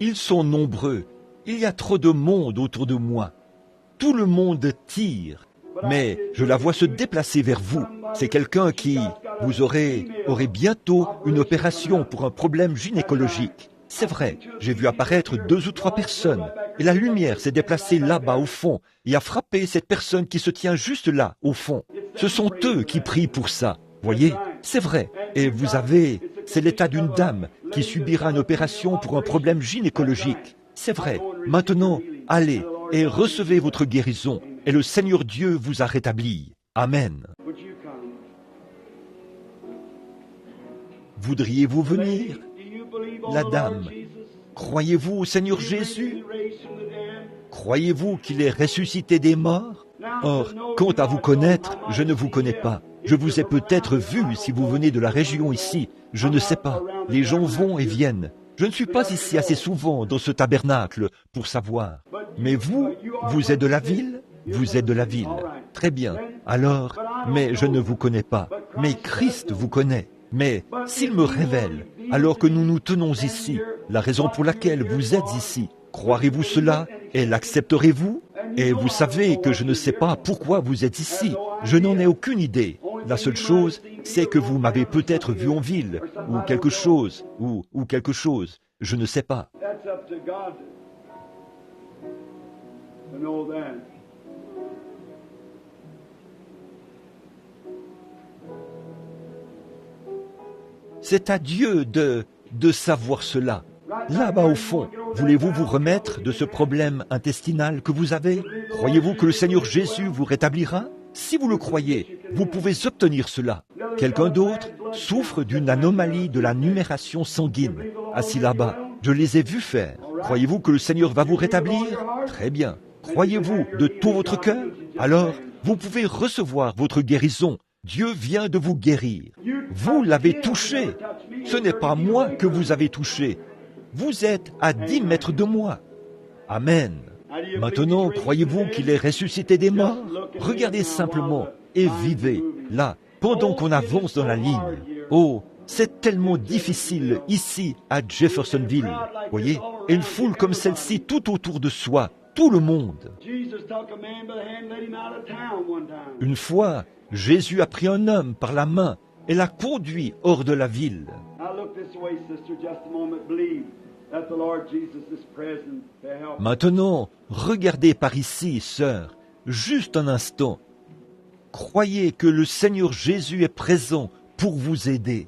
S1: Ils sont nombreux. Il y a trop de monde autour de moi. Tout le monde tire. Mais je la vois se déplacer vers vous. C'est quelqu'un qui, vous aurez bientôt une opération pour un problème gynécologique. C'est vrai, j'ai vu apparaître 2 ou 3 personnes. Et la lumière s'est déplacée là-bas au fond et a frappé cette personne qui se tient juste là, au fond. Ce sont eux qui prient pour ça. Voyez, c'est vrai. Et c'est l'état d'une dame qui subira une opération pour un problème gynécologique. C'est vrai. Maintenant, allez et recevez votre guérison. Et le Seigneur Dieu vous a rétabli. Amen. Voudriez-vous venir? La dame, croyez-vous au Seigneur Jésus? Croyez-vous qu'il est ressuscité des morts? Or, quant à vous connaître, je ne vous connais pas. Je vous ai peut-être vu si vous venez de la région ici. Je ne sais pas. Les gens vont et viennent. Je ne suis pas ici assez souvent dans ce tabernacle pour savoir. Mais vous êtes de la ville? Vous êtes de la ville. Très bien. Alors, mais je ne vous connais pas. Mais Christ vous connaît. Mais s'il me révèle, alors que nous nous tenons ici, la raison pour laquelle vous êtes ici, croirez-vous cela et l'accepterez-vous? Et vous savez que je ne sais pas pourquoi vous êtes ici. Je n'en ai aucune idée. La seule chose, c'est que vous m'avez peut-être vu en ville, ou quelque chose, ou quelque chose. Je ne sais pas. C'est à Dieu de savoir cela. Là-bas au fond, voulez-vous vous remettre de ce problème intestinal que vous avez? Croyez-vous que le Seigneur Jésus vous rétablira? Si vous le croyez, vous pouvez obtenir cela. Quelqu'un d'autre souffre d'une anomalie de la numération sanguine. Assis là-bas, je les ai vus faire. Croyez-vous que le Seigneur va vous rétablir? Très bien. Croyez-vous de tout votre cœur? Alors, vous pouvez recevoir votre guérison. Dieu vient de vous guérir. Vous l'avez touché. Ce n'est pas moi que vous avez touché. Vous êtes à 10 mètres de moi. Amen. Maintenant, croyez-vous qu'il est ressuscité des morts? Regardez simplement et vivez, là, pendant qu'on avance dans la ligne. Oh, c'est tellement difficile ici à Jeffersonville. Voyez, et une foule comme celle-ci tout autour de soi, tout le monde. Une fois, Jésus a pris un homme par la main et l'a conduit hors de la ville. Maintenant, regardez par ici, sœur, juste un instant. Croyez que le Seigneur Jésus est présent pour vous aider.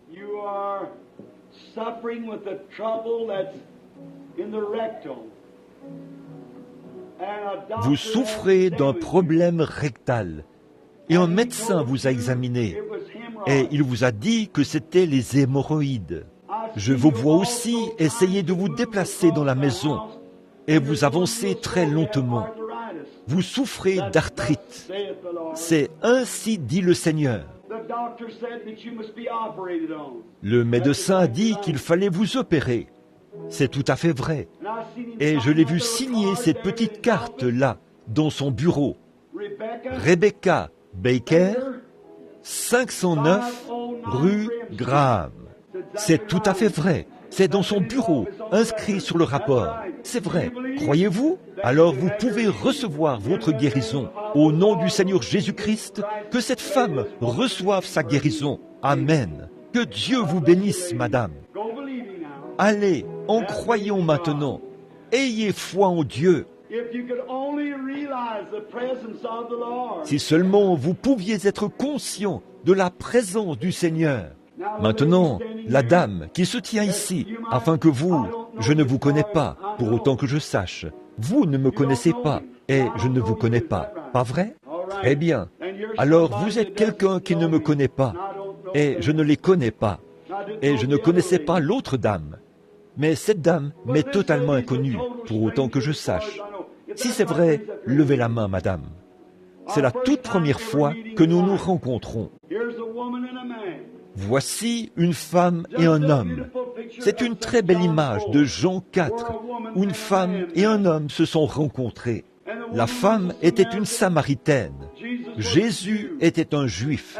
S1: Vous souffrez d'un problème rectal et un médecin vous a examiné et il vous a dit que c'était les hémorroïdes. Je vous vois aussi essayer de vous déplacer dans la maison et vous avancez très lentement. Vous souffrez d'arthrite. C'est ainsi dit le Seigneur. Le médecin a dit qu'il fallait vous opérer. C'est tout à fait vrai. Et je l'ai vu signer cette petite carte-là, dans son bureau. Rebecca Baker, 509 rue Graham. C'est tout à fait vrai. C'est dans son bureau, inscrit sur le rapport. C'est vrai. Croyez-vous? Alors vous pouvez recevoir votre guérison. Au nom du Seigneur Jésus-Christ, que cette femme reçoive sa guérison. Amen. Que Dieu vous bénisse, madame. Allez, en croyons maintenant. Ayez foi en Dieu. Si seulement vous pouviez être conscient de la présence du Seigneur. Maintenant, la dame qui se tient ici, afin que vous, je ne vous connais pas, pour autant que je sache, vous ne me connaissez pas, et je ne vous connais pas. Pas vrai? Très bien. Alors vous êtes quelqu'un qui ne me connaît pas, et je ne les connais pas, et je ne connaissais pas l'autre dame. Mais cette dame m'est totalement inconnue, pour autant que je sache. Si c'est vrai, levez la main, madame. C'est la toute première fois que nous nous rencontrons. Voici une femme et un homme. C'est une très belle image de Jean 4, où une femme et un homme se sont rencontrés. La femme était une Samaritaine. Jésus était un Juif.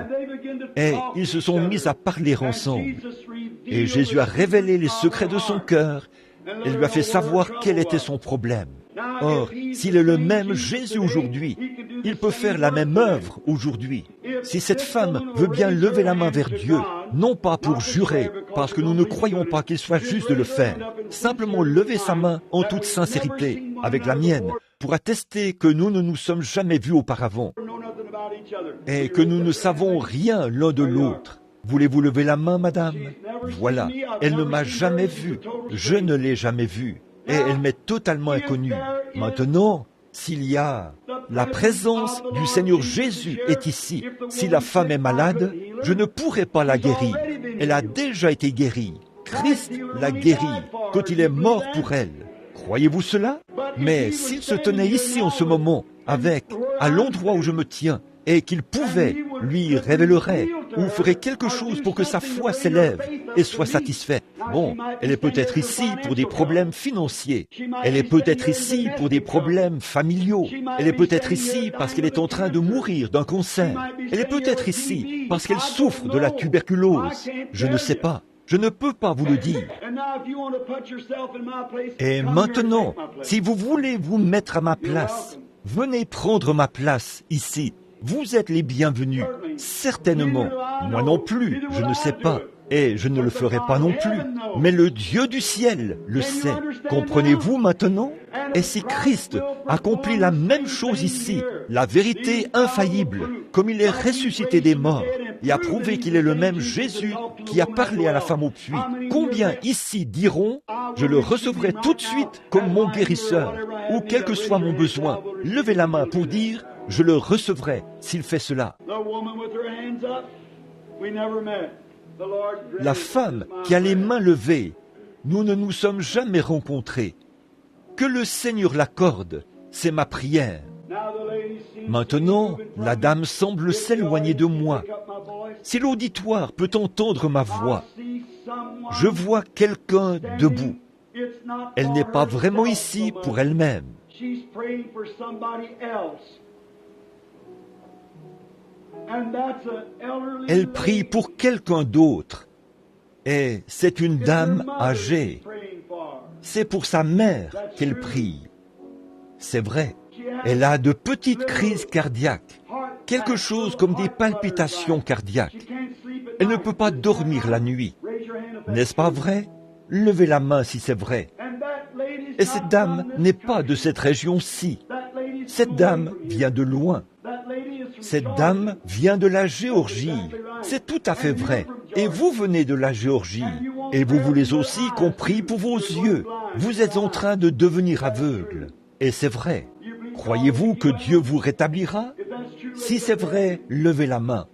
S1: Et ils se sont mis à parler ensemble. Et Jésus a révélé les secrets de son cœur et lui a fait savoir quel était son problème. Or, s'il est le même Jésus aujourd'hui, il peut faire la même œuvre aujourd'hui. Si cette femme veut bien lever la main vers Dieu, non pas pour jurer, parce que nous ne croyons pas qu'il soit juste de le faire, simplement lever sa main en toute sincérité, avec la mienne, pour attester que nous ne nous sommes jamais vus auparavant et que nous ne savons rien l'un de l'autre. Voulez-vous lever la main, madame? Voilà, elle ne m'a jamais vu, je ne l'ai jamais vue, et elle m'est totalement inconnue. Maintenant, s'il y a la présence du Seigneur Jésus est ici, si la femme est malade, je ne pourrai pas la guérir. Elle a déjà été guérie. Christ l'a guérie quand il est mort pour elle. Croyez-vous cela? Mais s'il se tenait ici en ce moment, à l'endroit où je me tiens, et qu'il pouvait, lui révélerait, ou ferait quelque chose pour que sa foi s'élève et soit satisfaite. Bon, elle est peut-être ici pour des problèmes financiers. Elle est peut-être ici pour des problèmes familiaux. Elle est peut-être ici parce qu'elle est en train de mourir d'un cancer. Elle est peut-être ici parce qu'elle souffre de la tuberculose. Je ne sais pas. Je ne peux pas vous le dire. Et maintenant, si vous voulez vous mettre à ma place, venez prendre ma place ici. Vous êtes les bienvenus, certainement. Moi non plus, je ne sais pas, et je ne le ferai pas non plus. Mais le Dieu du ciel le sait. Comprenez-vous maintenant? Et si Christ accomplit la même chose ici, la vérité infaillible, comme il est ressuscité des morts, et a prouvé qu'il est le même Jésus qui a parlé à la femme au puits, combien ici diront « Je le recevrai tout de suite comme mon guérisseur » ou quel que soit mon besoin, levez la main pour dire « Je le recevrai s'il fait cela ». La femme qui a les mains levées, nous ne nous sommes jamais rencontrés. Que le Seigneur l'accorde, c'est ma prière. Maintenant, la dame semble s'éloigner de moi. Si l'auditoire peut entendre ma voix, je vois quelqu'un debout. Elle n'est pas vraiment ici pour elle-même. Elle prie pour quelqu'un d'autre. Et c'est une dame âgée. C'est pour sa mère qu'elle prie. C'est vrai. Elle a de petites crises cardiaques. Quelque chose comme des palpitations cardiaques. Elle ne peut pas dormir la nuit. N'est-ce pas vrai? Levez la main si c'est vrai. Et cette dame n'est pas de cette région-ci. Cette dame vient de loin. Cette dame vient de la Géorgie. C'est tout à fait vrai. Et vous venez de la Géorgie. Et vous voulez aussi qu'on prie pour vos yeux. Vous êtes en train de devenir aveugle. Et c'est vrai. Croyez-vous que Dieu vous rétablira? Si c'est vrai, levez la main.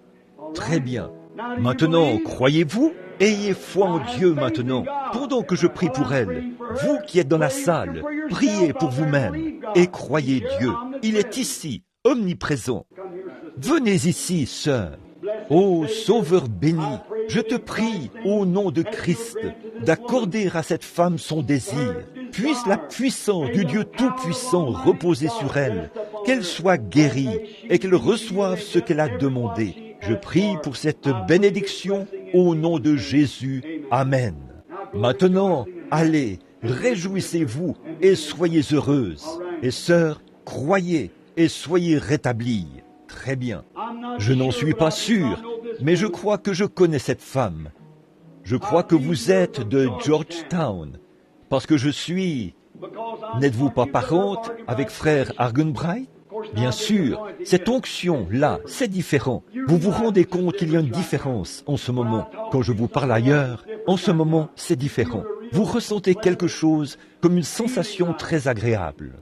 S1: Très bien. Maintenant, croyez-vous? Ayez foi en Dieu maintenant, pendant que je prie pour elle. Vous qui êtes dans la salle, priez pour vous-même et croyez Dieu. Il est ici, omniprésent. Venez ici, sœur. Ô Sauveur béni, je te prie, au nom de Christ, d'accorder à cette femme son désir. Puisse la puissance du Dieu Tout-Puissant reposer sur elle, qu'elle soit guérie et qu'elle reçoive ce qu'elle a demandé. Je prie pour cette bénédiction au nom de Jésus. Amen. Maintenant, allez, réjouissez-vous et soyez heureuses. Et sœurs, croyez et soyez rétablies. Très bien. Je n'en suis pas sûr, mais je crois que je connais cette femme. Je crois que vous êtes de Georgetown, parce que je suis... N'êtes-vous pas parente avec frère Argenbright? Bien sûr, cette onction-là, c'est différent. Vous vous rendez compte qu'il y a une différence en ce moment. Quand je vous parle ailleurs, en ce moment, c'est différent. Vous ressentez quelque chose comme une sensation très agréable.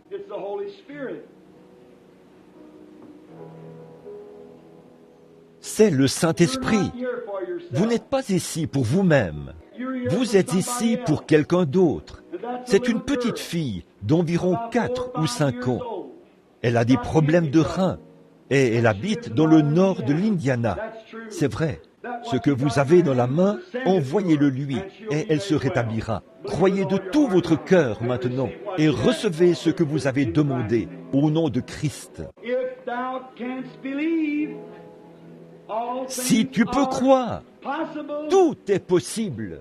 S1: c'est le Saint-Esprit. Vous n'êtes pas ici pour vous-même. Vous êtes ici pour quelqu'un d'autre. C'est une petite fille d'environ 4 ou 5 ans. Elle a des problèmes de reins et elle habite dans le nord de l'Indiana. C'est vrai. Ce que vous avez dans la main, envoyez-le lui et elle se rétablira. Croyez de tout votre cœur maintenant et recevez ce que vous avez demandé au nom de Christ. Si tu peux croire, tout est possible.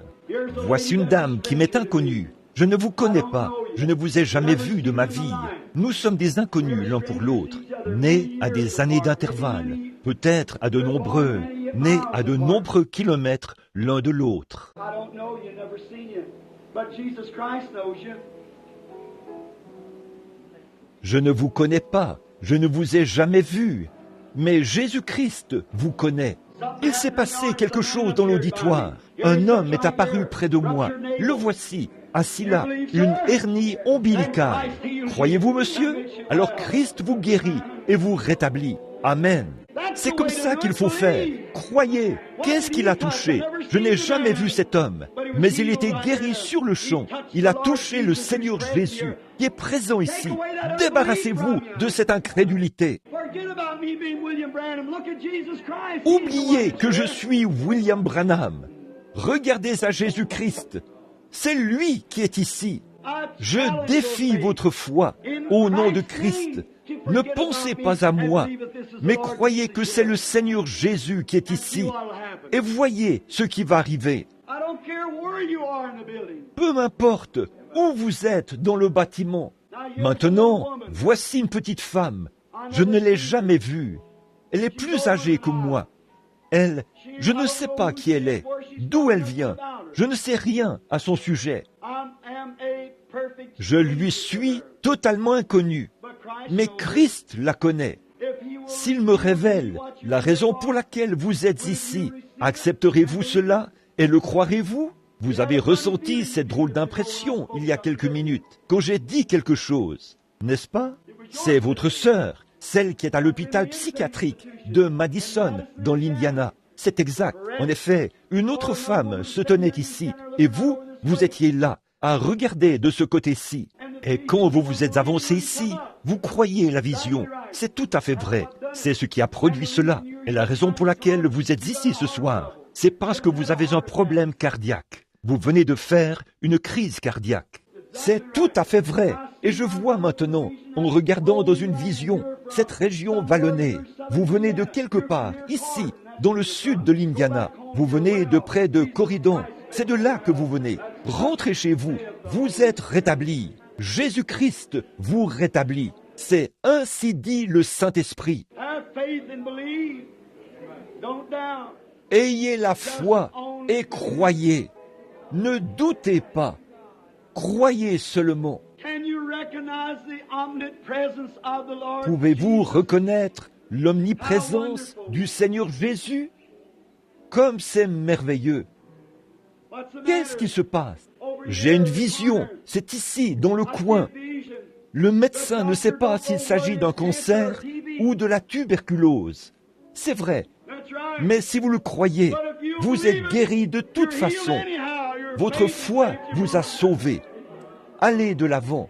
S1: Voici une dame qui m'est inconnue. Je ne vous connais pas, je ne vous ai jamais vu de ma vie. Nous sommes des inconnus l'un pour l'autre, nés à des années d'intervalle, peut-être à de nombreux, nés à de nombreux kilomètres l'un de l'autre. Je ne vous connais pas, je ne vous ai jamais vu, mais Jésus-Christ vous connaît. Il s'est passé quelque chose dans l'auditoire. Un homme est apparu près de moi. Le voici, assis là, une hernie ombilicale. Croyez-vous, monsieur? Alors Christ vous guérit et vous rétablit. Amen. C'est comme ça qu'il faut faire. Croyez. Qu'est-ce qu'il a touché? Je n'ai jamais vu cet homme, mais il était guéri sur le champ. Il a touché le Seigneur Jésus, qui est présent ici. Débarrassez-vous de cette incrédulité. Oubliez que je suis William Branham. Regardez à Jésus-Christ. C'est lui qui est ici. Je défie votre foi au nom de Christ. Ne pensez pas à moi, mais croyez que c'est le Seigneur Jésus qui est ici. Et voyez ce qui va arriver. Peu m'importe où vous êtes dans le bâtiment. Maintenant, voici une petite femme. Je ne l'ai jamais vue. Elle est plus âgée que moi. Elle, je ne sais pas qui elle est, d'où elle vient. Je ne sais rien à son sujet. Je lui suis totalement inconnu. Mais Christ la connaît. S'il me révèle la raison pour laquelle vous êtes ici, accepterez-vous cela et le croirez-vous? Vous avez ressenti cette drôle d'impression il y a quelques minutes, quand j'ai dit quelque chose, n'est-ce pas? C'est votre sœur, celle qui est à l'hôpital psychiatrique de Madison, dans l'Indiana. C'est exact. En effet, une autre femme se tenait ici, et vous étiez là, à regarder de ce côté-ci. Et quand vous vous êtes avancé ici, vous croyez la vision. C'est tout à fait vrai. C'est ce qui a produit cela. Et la raison pour laquelle vous êtes ici ce soir, c'est parce que vous avez un problème cardiaque. Vous venez de faire une crise cardiaque. C'est tout à fait vrai. Et je vois maintenant, en regardant dans une vision, cette région vallonnée. Vous venez de quelque part, ici, dans le sud de l'Indiana. Vous venez de près de Corridon. C'est de là que vous venez. Rentrez chez vous. Vous êtes rétablis. Jésus-Christ vous rétablit. C'est ainsi dit le Saint-Esprit. Ayez la foi et croyez. Ne doutez pas. Croyez seulement. Pouvez-vous reconnaître l'omniprésence du Seigneur Jésus? Comme c'est merveilleux. Qu'est-ce qui se passe? J'ai une vision, c'est ici, dans le coin. Le médecin ne sait pas s'il s'agit d'un cancer ou de la tuberculose. C'est vrai. Mais si vous le croyez, vous êtes guéri de toute façon. Votre foi vous a sauvé. Allez de l'avant.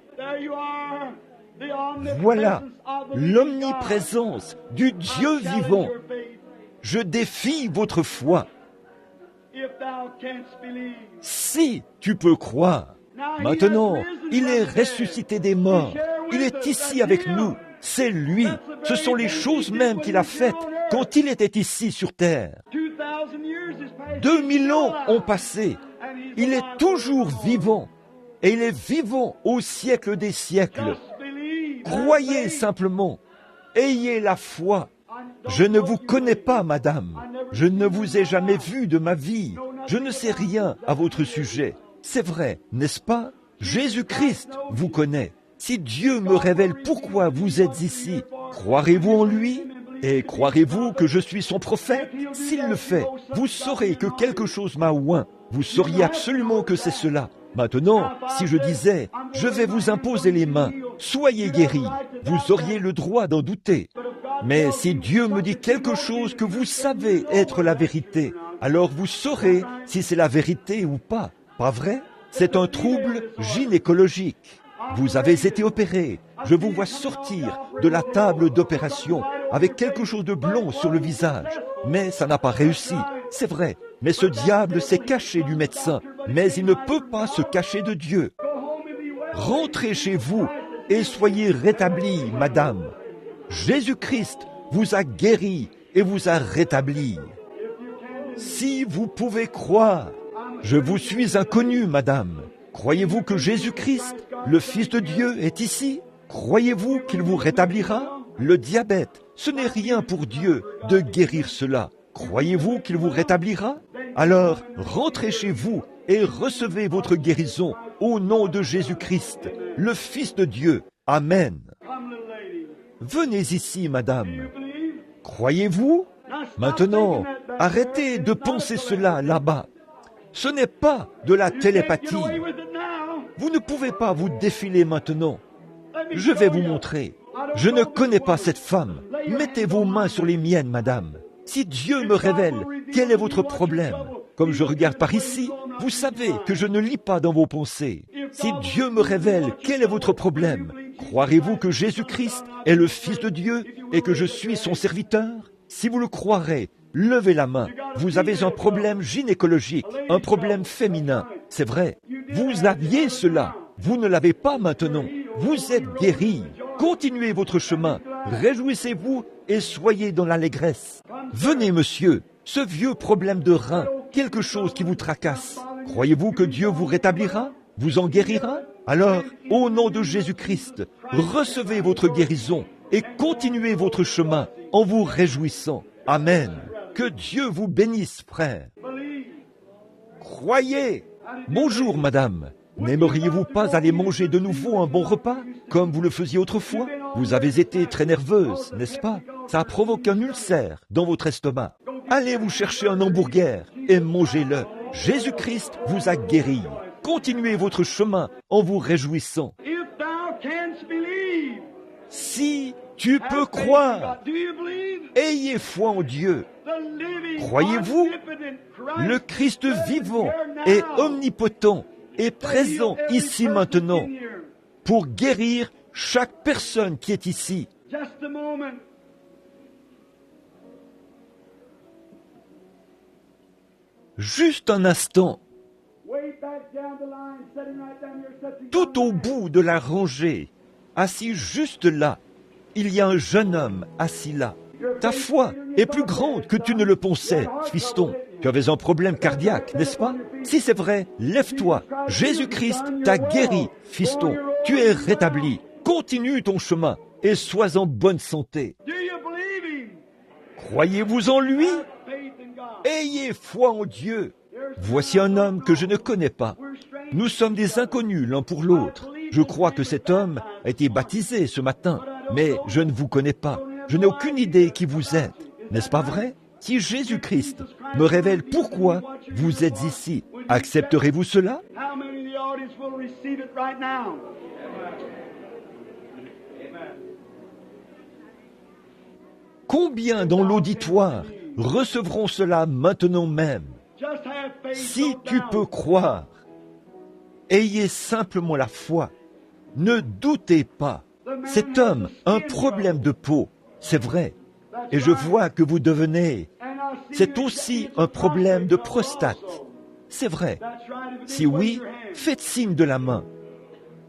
S1: Voilà l'omniprésence du Dieu vivant. Je défie votre foi. Si tu peux croire. Maintenant, il est ressuscité des morts. Il est ici avec nous. C'est lui. Ce sont les choses mêmes qu'il a faites quand il était ici sur terre. 2000 ans ont passé. Il est toujours vivant. Et il est vivant au siècle des siècles. Croyez simplement. Ayez la foi. Je ne vous connais pas, madame. Je ne vous ai jamais vu de ma vie. Je ne sais rien à votre sujet. C'est vrai, n'est-ce pas? Jésus-Christ vous connaît. Si Dieu me révèle pourquoi vous êtes ici, croirez-vous en lui? Et croirez-vous que je suis son prophète? S'il le fait, vous saurez que quelque chose m'a oint. Vous sauriez absolument que c'est cela. Maintenant, si je disais, je vais vous imposer les mains, soyez guéris, vous auriez le droit d'en douter. Mais si Dieu me dit quelque chose que vous savez être la vérité, alors vous saurez si c'est la vérité ou pas. Pas vrai? C'est un trouble gynécologique. Vous avez été opéré. Je vous vois sortir de la table d'opération avec quelque chose de blond sur le visage. Mais ça n'a pas réussi. C'est vrai. Mais ce diable s'est caché du médecin. Mais il ne peut pas se cacher de Dieu. Rentrez chez vous et soyez rétablis, madame. Jésus-Christ vous a guéri et vous a rétabli. Si vous pouvez croire, je vous suis inconnu, madame. Croyez-vous que Jésus-Christ, le Fils de Dieu, est ici? Croyez-vous qu'il vous rétablira? Le diabète, ce n'est rien pour Dieu de guérir cela. Croyez-vous qu'il vous rétablira? Alors, rentrez chez vous et recevez votre guérison au nom de Jésus-Christ, le Fils de Dieu. Amen. Venez ici, madame. Croyez-vous? Maintenant, arrêtez de penser cela là-bas. Ce n'est pas de la télépathie. Vous ne pouvez pas vous défiler maintenant. Je vais vous montrer. Je ne connais pas cette femme. Mettez vos mains sur les miennes, madame. Si Dieu me révèle quel est votre problème, comme je regarde par ici, vous savez que je ne lis pas dans vos pensées. Si Dieu me révèle quel est votre problème, croirez-vous que Jésus-Christ est le Fils de Dieu et que je suis son serviteur? Si vous le croirez, levez la main. Vous avez un problème gynécologique, un problème féminin. C'est vrai. Vous aviez cela. Vous ne l'avez pas maintenant. Vous êtes guéri. Continuez votre chemin. Réjouissez-vous et soyez dans l'allégresse. Venez, monsieur. Ce vieux problème de rein, quelque chose qui vous tracasse. Croyez-vous que Dieu vous rétablira? Vous en guérira? Alors, au nom de Jésus-Christ, recevez votre guérison et continuez votre chemin en vous réjouissant. Amen. Que Dieu vous bénisse, frère. Croyez. Bonjour, madame. N'aimeriez-vous pas aller manger de nouveau un bon repas, comme vous le faisiez autrefois? Vous avez été très nerveuse, n'est-ce pas? Ça provoque un ulcère dans votre estomac. Allez vous chercher un hamburger et mangez-le. Jésus-Christ vous a guéri. Continuez votre chemin en vous réjouissant. Si tu peux croire, ayez foi en Dieu. Croyez-vous? Le Christ vivant et omnipotent est présent ici maintenant pour guérir chaque personne qui est ici. Juste un instant. Tout au bout de la rangée, assis juste là, il y a un jeune homme assis là. Ta foi est plus grande que tu ne le pensais, fiston. Tu avais un problème cardiaque, n'est-ce pas? Si c'est vrai, lève-toi. Jésus-Christ t'a guéri, fiston. Tu es rétabli. Continue ton chemin et sois en bonne santé. Croyez-vous en lui? Ayez foi en Dieu. Voici un homme que je ne connais pas. Nous sommes des inconnus l'un pour l'autre. Je crois que cet homme a été baptisé ce matin, mais je ne vous connais pas. Je n'ai aucune idée qui vous êtes. N'est-ce pas vrai? Si Jésus-Christ me révèle pourquoi vous êtes ici, accepterez-vous cela? Combien dans l'auditoire recevront cela maintenant même? Si tu peux croire, ayez simplement la foi. Ne doutez pas. Cet homme a un problème de peau, c'est vrai. Et je vois que vous devenez... C'est aussi un problème de prostate. C'est vrai. Si oui, faites signe de la main.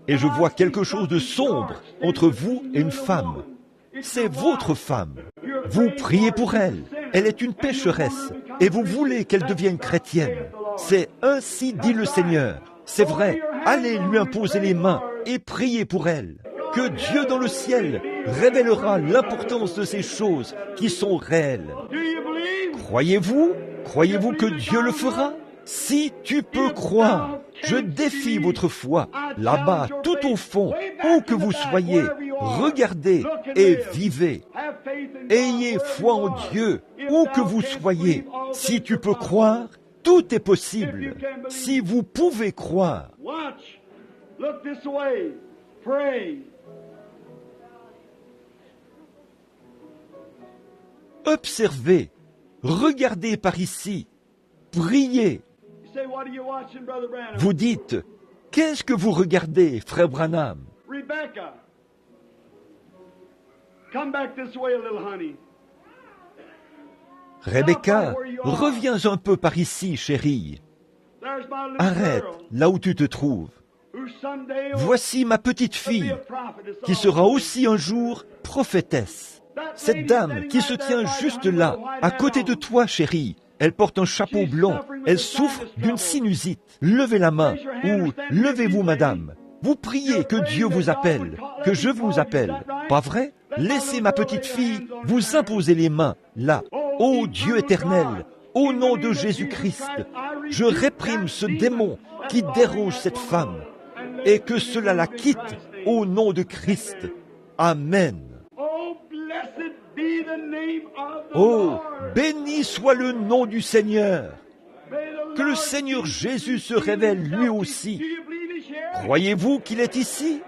S1: Et je vois quelque chose de sombre entre vous et une femme. C'est votre femme. Vous priez pour elle. Elle est une pécheresse. Et vous voulez qu'elle devienne chrétienne. C'est ainsi dit le Seigneur. C'est vrai. Allez lui imposer les mains et priez pour elle. Que Dieu dans le ciel révélera l'importance de ces choses qui sont réelles. Croyez-vous? Croyez-vous que Dieu le fera? Si tu peux croire, je défie votre foi. Là-bas, tout au fond, où que vous soyez, regardez et vivez. Ayez foi en Dieu, où que vous soyez. Si tu peux croire, tout est possible. Si vous pouvez croire. Observez, regardez par ici, priez. Vous dites, qu'est-ce que vous regardez, frère Branham?
S2: Rebecca, come back this way a little, honey.
S1: Rebecca, reviens un peu par ici, chérie.
S2: There's my little
S1: Arrête
S2: girl,
S1: là où tu te trouves.
S2: who someday will
S1: Voici ma petite
S2: be
S1: fille,
S2: a prophetess
S1: qui
S2: also.
S1: sera aussi un jour prophétesse. Cette dame qui se tient juste là, à côté de toi, chérie, elle porte un chapeau blanc, elle souffre d'une sinusite. Levez la main, ou levez-vous, madame. Vous priez que Dieu vous appelle, que je vous appelle. Pas vrai? Laissez ma petite fille vous imposer les mains, là. Ô Dieu éternel, au nom de Jésus-Christ, je réprime ce démon qui dérange cette femme, et que cela la quitte au nom de Christ. Amen.
S2: Oh, blessed be the name of the
S1: Oh,
S2: Lord.
S1: béni soit le nom du Seigneur.
S2: May the
S1: Que le
S2: Lord
S1: Seigneur
S2: Jesus
S1: Jésus se
S2: reveal
S1: révèle lui
S2: himself.
S1: aussi.
S2: Do you believe he's here?
S1: Croyez-vous qu'il est ici?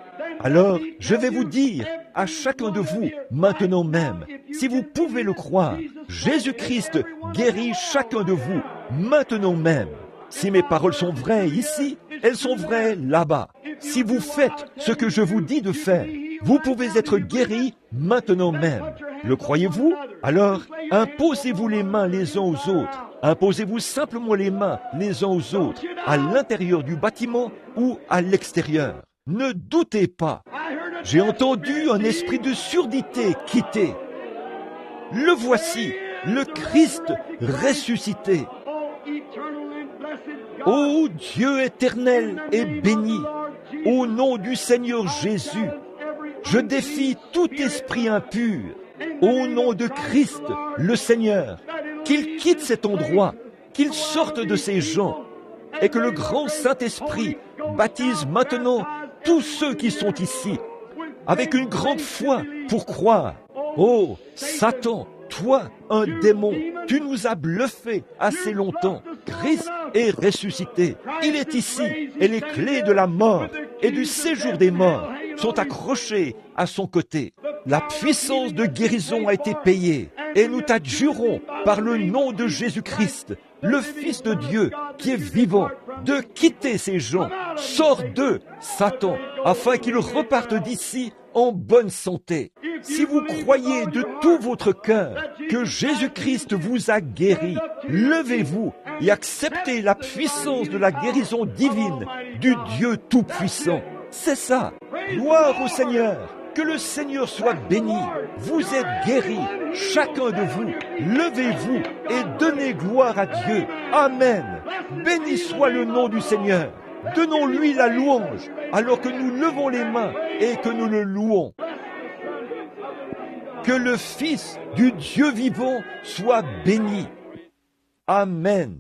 S1: Alors, je vais vous dire à chacun de vous, maintenant même, si vous pouvez le croire, Jésus-Christ guérit chacun de vous, maintenant même. Si mes paroles sont vraies ici, elles sont vraies là-bas. Si vous faites ce que je vous dis de faire, vous pouvez être guéris maintenant même. Le croyez-vous? Alors, imposez-vous les mains les uns aux autres. Imposez-vous simplement les mains les uns aux autres, à l'intérieur du bâtiment ou à l'extérieur. Ne doutez pas. J'ai entendu un esprit de surdité quitter. Le voici, le Christ ressuscité. Ô Dieu éternel et béni, au nom du Seigneur Jésus, je défie tout esprit impur, au nom de Christ, le Seigneur, qu'il quitte cet endroit, qu'il sorte de ces gens, et que le grand Saint-Esprit baptise maintenant tous ceux qui sont ici, avec une grande foi pour croire. Oh, Satan, toi, un démon, tu nous as bluffés assez longtemps. Christ est ressuscité. Il est ici, et les clés de la mort et du séjour des morts sont accrochées à son côté. La puissance de guérison a été payée, et nous t'adjurons par le nom de Jésus-Christ, le Fils de Dieu qui est vivant, de quitter ces gens. Sors d'eux, Satan, afin qu'ils repartent d'ici en bonne santé. Si vous croyez de tout votre cœur que Jésus-Christ vous a guéri, levez-vous et acceptez la puissance de la guérison divine du Dieu Tout-Puissant. C'est ça. Gloire au Seigneur. Que le Seigneur soit béni. Vous êtes guéris, chacun de vous. Levez-vous et donnez gloire à Dieu. Amen. Béni soit le nom du Seigneur. Donnons-lui la louange alors que nous levons les mains et que nous le louons. Que le Fils du Dieu vivant soit béni. Amen.